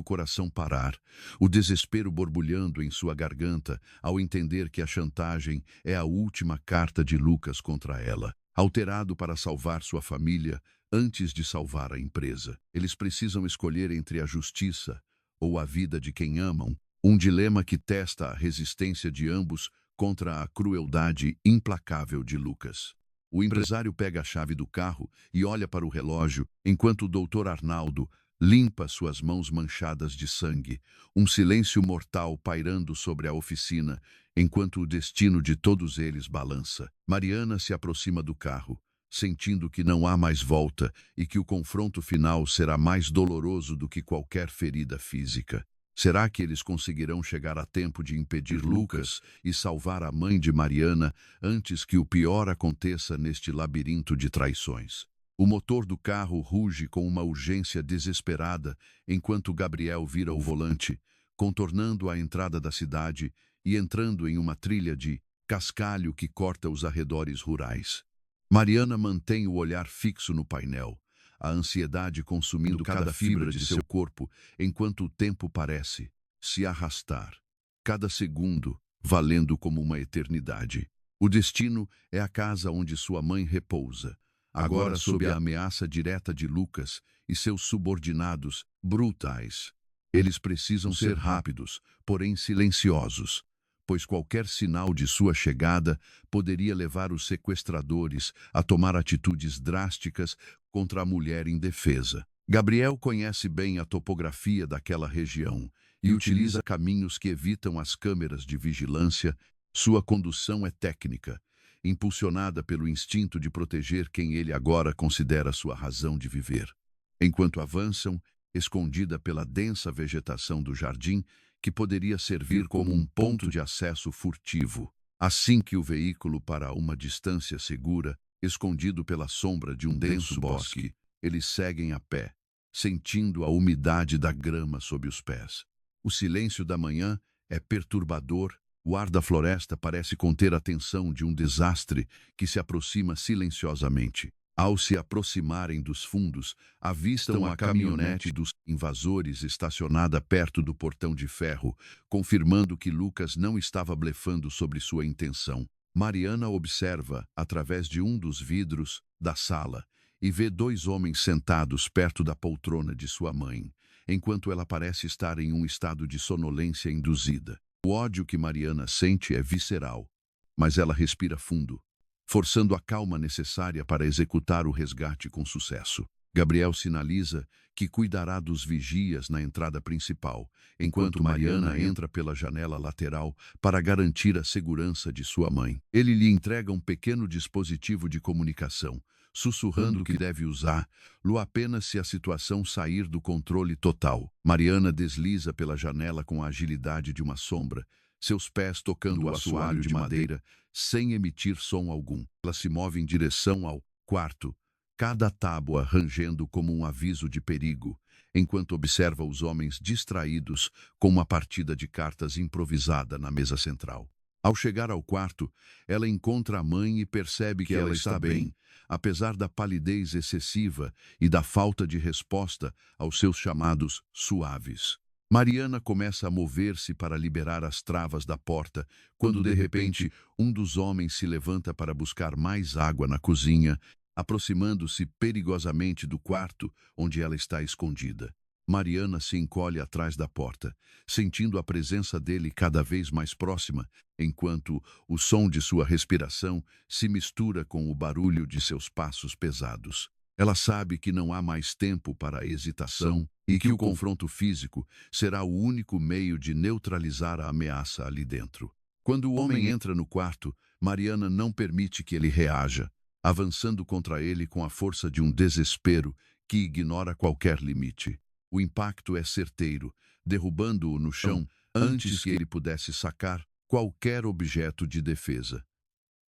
coração parar, o desespero borbulhando em sua garganta ao entender que a chantagem é a última carta de Lucas contra ela. Alterado para salvar sua família antes de salvar a empresa. Eles precisam escolher entre a justiça ou a vida de quem amam, um dilema que testa a resistência de ambos contra a crueldade implacável de Lucas. O empresário pega a chave do carro e olha para o relógio enquanto o Dr. Arnaldo limpa suas mãos manchadas de sangue, um silêncio mortal pairando sobre a oficina enquanto o destino de todos eles balança. Mariana se aproxima do carro, sentindo que não há mais volta e que o confronto final será mais doloroso do que qualquer ferida física. Será que eles conseguirão chegar a tempo de impedir Lucas e salvar a mãe de Mariana antes que o pior aconteça neste labirinto de traições? O motor do carro ruge com uma urgência desesperada enquanto Gabriel vira o volante, contornando a entrada da cidade e entrando em uma trilha de cascalho que corta os arredores rurais. Mariana mantém o olhar fixo no painel, a ansiedade consumindo cada fibra de seu corpo, enquanto o tempo parece se arrastar, cada segundo valendo como uma eternidade. O destino é a casa onde sua mãe repousa, agora sob a ameaça direta de Lucas e seus subordinados brutais. Eles precisam ser rápidos, porém silenciosos, pois qualquer sinal de sua chegada poderia levar os sequestradores a tomar atitudes drásticas contra a mulher indefesa. Gabriel conhece bem a topografia daquela região e utiliza caminhos que evitam as câmeras de vigilância. Sua condução é técnica, impulsionada pelo instinto de proteger quem ele agora considera sua razão de viver. Enquanto avançam, escondida pela densa vegetação do jardim, que poderia servir como um ponto de acesso furtivo. Assim que o veículo para uma distância segura, escondido pela sombra de um denso bosque, eles seguem a pé, sentindo a umidade da grama sob os pés. O silêncio da manhã é perturbador, o ar da floresta parece conter a tensão de um desastre que se aproxima silenciosamente. Ao se aproximarem dos fundos, avistam a caminhonete dos invasores estacionada perto do portão de ferro, confirmando que Lucas não estava blefando sobre sua intenção. Mariana observa, através de um dos vidros da sala, e vê dois homens sentados perto da poltrona de sua mãe, enquanto ela parece estar em um estado de sonolência induzida. O ódio que Mariana sente é visceral, mas ela respira fundo, forçando a calma necessária para executar o resgate com sucesso. Gabriel sinaliza que cuidará dos vigias na entrada principal, enquanto Mariana entra pela janela lateral para garantir a segurança de sua mãe. Ele lhe entrega um pequeno dispositivo de comunicação, sussurrando que deve usá-lo apenas se a situação sair do controle total. Mariana desliza pela janela com a agilidade de uma sombra, seus pés tocando o assoalho de madeira sem emitir som algum. Ela se move em direção ao quarto, cada tábua rangendo como um aviso de perigo, enquanto observa os homens distraídos com uma partida de cartas improvisada na mesa central. Ao chegar ao quarto, ela encontra a mãe e percebe que ela está bem, apesar da palidez excessiva e da falta de resposta aos seus chamados suaves. Mariana começa a mover-se para liberar as travas da porta, quando de repente um dos homens se levanta para buscar mais água na cozinha, aproximando-se perigosamente do quarto onde ela está escondida. Mariana se encolhe atrás da porta, sentindo a presença dele cada vez mais próxima, enquanto o som de sua respiração se mistura com o barulho de seus passos pesados. Ela sabe que não há mais tempo para a hesitação e que o confronto físico será o único meio de neutralizar a ameaça ali dentro. Quando o homem entra no quarto, Mariana não permite que ele reaja, avançando contra ele com a força de um desespero que ignora qualquer limite. O impacto é certeiro, derrubando-o no chão antes que ele pudesse sacar qualquer objeto de defesa.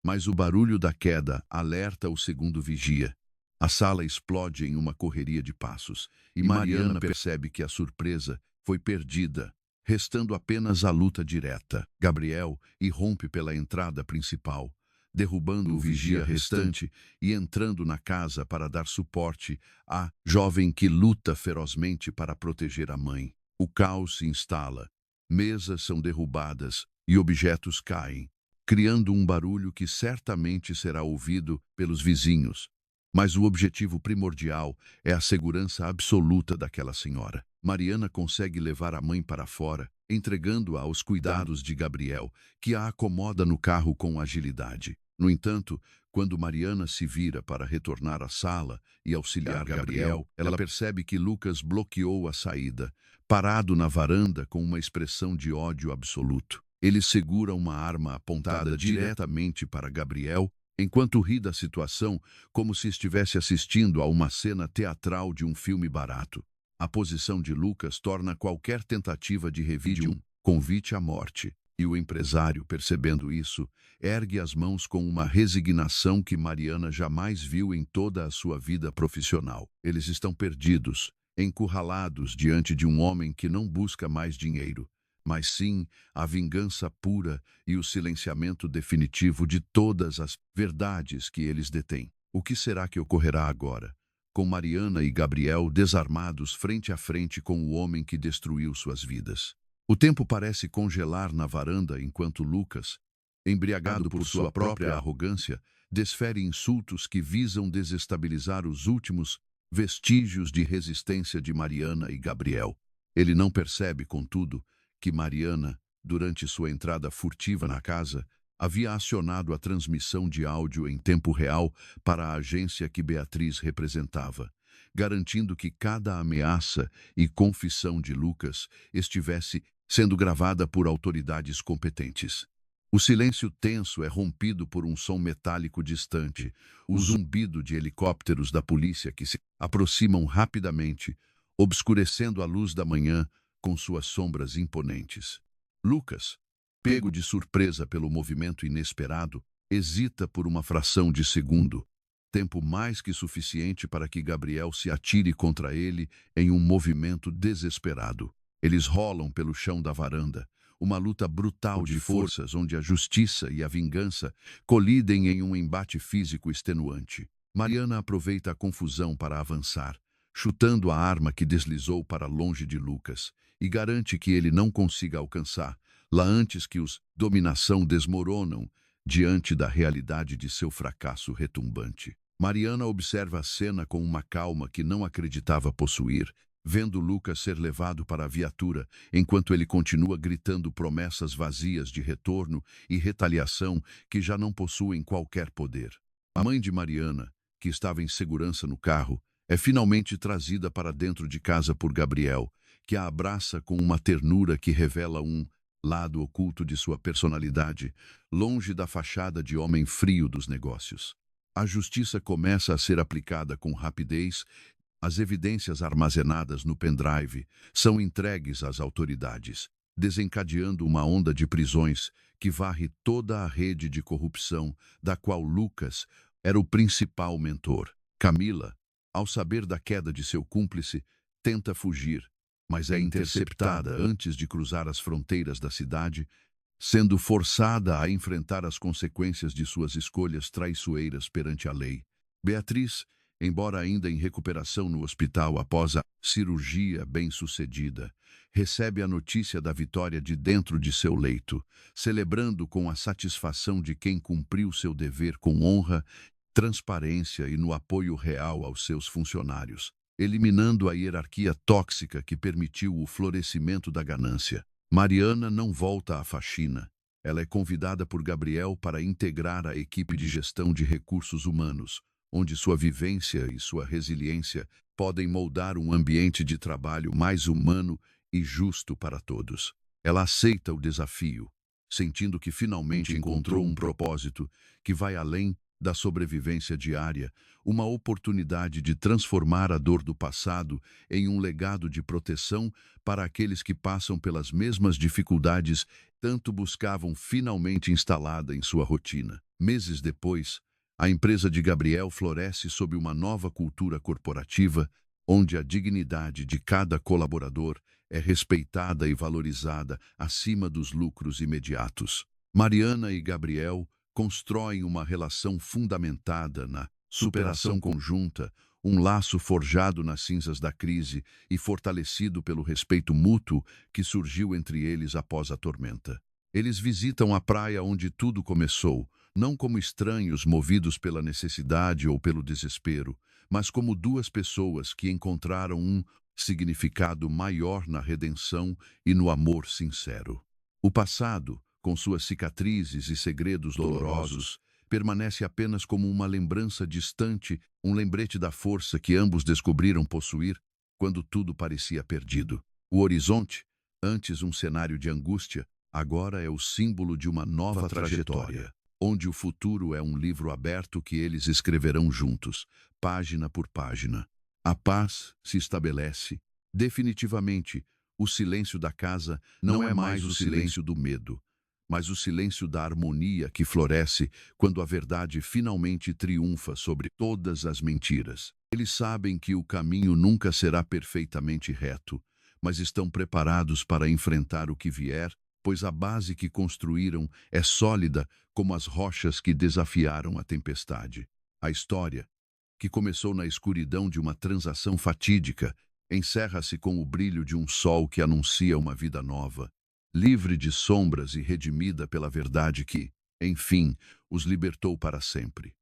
Mas o barulho da queda alerta o segundo vigia. A sala explode em uma correria de passos, e Mariana percebe que a surpresa foi perdida, restando apenas a luta direta. Gabriel irrompe pela entrada principal, derrubando o vigia restante e entrando na casa para dar suporte à jovem que luta ferozmente para proteger a mãe. O caos se instala, mesas são derrubadas e objetos caem, criando um barulho que certamente será ouvido pelos vizinhos. Mas o objetivo primordial é a segurança absoluta daquela senhora. Mariana consegue levar a mãe para fora, entregando-a aos cuidados de Gabriel, que a acomoda no carro com agilidade. No entanto, quando Mariana se vira para retornar à sala e auxiliar Gabriel, ela percebe que Lucas bloqueou a saída, parado na varanda com uma expressão de ódio absoluto. Ele segura uma arma apontada diretamente para Gabriel, enquanto ri da situação como se estivesse assistindo a uma cena teatral de um filme barato. A posição de Lucas torna qualquer tentativa de revide um convite à morte. E o empresário, percebendo isso, ergue as mãos com uma resignação que Mariana jamais viu em toda a sua vida profissional. Eles estão perdidos, encurralados diante de um homem que não busca mais dinheiro, mas sim a vingança pura e o silenciamento definitivo de todas as verdades que eles detêm. O que será que ocorrerá agora, com Mariana e Gabriel desarmados frente a frente com o homem que destruiu suas vidas? O tempo parece congelar na varanda enquanto Lucas, embriagado por sua própria arrogância, desfere insultos que visam desestabilizar os últimos vestígios de resistência de Mariana e Gabriel. Ele não percebe, contudo, que Mariana, durante sua entrada furtiva na casa, havia acionado a transmissão de áudio em tempo real para a agência que Beatriz representava, garantindo que cada ameaça e confissão de Lucas estivesse sendo gravada por autoridades competentes. O silêncio tenso é rompido por um som metálico distante, o zumbido de helicópteros da polícia que se aproximam rapidamente, obscurecendo a luz da manhã com suas sombras imponentes. Lucas, pego de surpresa pelo movimento inesperado, hesita por uma fração de segundo, tempo mais que suficiente para que Gabriel se atire contra ele em um movimento desesperado. Eles rolam pelo chão da varanda, uma luta brutal de forças onde a justiça e a vingança colidem em um embate físico extenuante. Mariana aproveita a confusão para avançar, chutando a arma que deslizou para longe de Lucas, e garante que ele não consiga alcançar, lá antes que os dominação desmoronam diante da realidade de seu fracasso retumbante. Mariana observa a cena com uma calma que não acreditava possuir, vendo Lucas ser levado para a viatura, enquanto ele continua gritando promessas vazias de retorno e retaliação que já não possuem qualquer poder. A mãe de Mariana, que estava em segurança no carro, é finalmente trazida para dentro de casa por Gabriel, que a abraça com uma ternura que revela um lado oculto de sua personalidade, longe da fachada de homem frio dos negócios. A justiça começa a ser aplicada com rapidez. As evidências armazenadas no pendrive são entregues às autoridades, desencadeando uma onda de prisões que varre toda a rede de corrupção da qual Lucas era o principal mentor. Camila, ao saber da queda de seu cúmplice, tenta fugir, mas é interceptada antes de cruzar as fronteiras da cidade, sendo forçada a enfrentar as consequências de suas escolhas traiçoeiras perante a lei. Beatriz, embora ainda em recuperação no hospital após a cirurgia bem-sucedida, recebe a notícia da vitória de dentro de seu leito, celebrando com a satisfação de quem cumpriu seu dever com honra, transparência e no apoio real aos seus funcionários, eliminando a hierarquia tóxica que permitiu o florescimento da ganância. Mariana não volta à faxina. Ela é convidada por Gabriel para integrar a equipe de gestão de recursos humanos, onde sua vivência e sua resiliência podem moldar um ambiente de trabalho mais humano e justo para todos. Ela aceita o desafio, sentindo que finalmente encontrou um propósito que vai além da sobrevivência diária, uma oportunidade de transformar a dor do passado em um legado de proteção para aqueles que passam pelas mesmas dificuldades tanto buscavam finalmente instalada em sua rotina. Meses depois, a empresa de Gabriel floresce sob uma nova cultura corporativa, onde a dignidade de cada colaborador é respeitada e valorizada acima dos lucros imediatos. Mariana e Gabriel constroem uma relação fundamentada na superação conjunta, um laço forjado nas cinzas da crise e fortalecido pelo respeito mútuo que surgiu entre eles após a tormenta. Eles visitam a praia onde tudo começou, não como estranhos movidos pela necessidade ou pelo desespero, mas como duas pessoas que encontraram um significado maior na redenção e no amor sincero. O passado, com suas cicatrizes e segredos dolorosos, permanece apenas como uma lembrança distante, um lembrete da força que ambos descobriram possuir quando tudo parecia perdido. O horizonte, antes um cenário de angústia, agora é o símbolo de uma nova trajetória, onde o futuro é um livro aberto que eles escreverão juntos, página por página. A paz se estabelece. Definitivamente, o silêncio da casa não é mais o silêncio do medo, mas o silêncio da harmonia que floresce quando a verdade finalmente triunfa sobre todas as mentiras. Eles sabem que o caminho nunca será perfeitamente reto, mas estão preparados para enfrentar o que vier, pois a base que construíram é sólida como as rochas que desafiaram a tempestade. A história, que começou na escuridão de uma transação fatídica, encerra-se com o brilho de um sol que anuncia uma vida nova, livre de sombras e redimida pela verdade que, enfim, os libertou para sempre.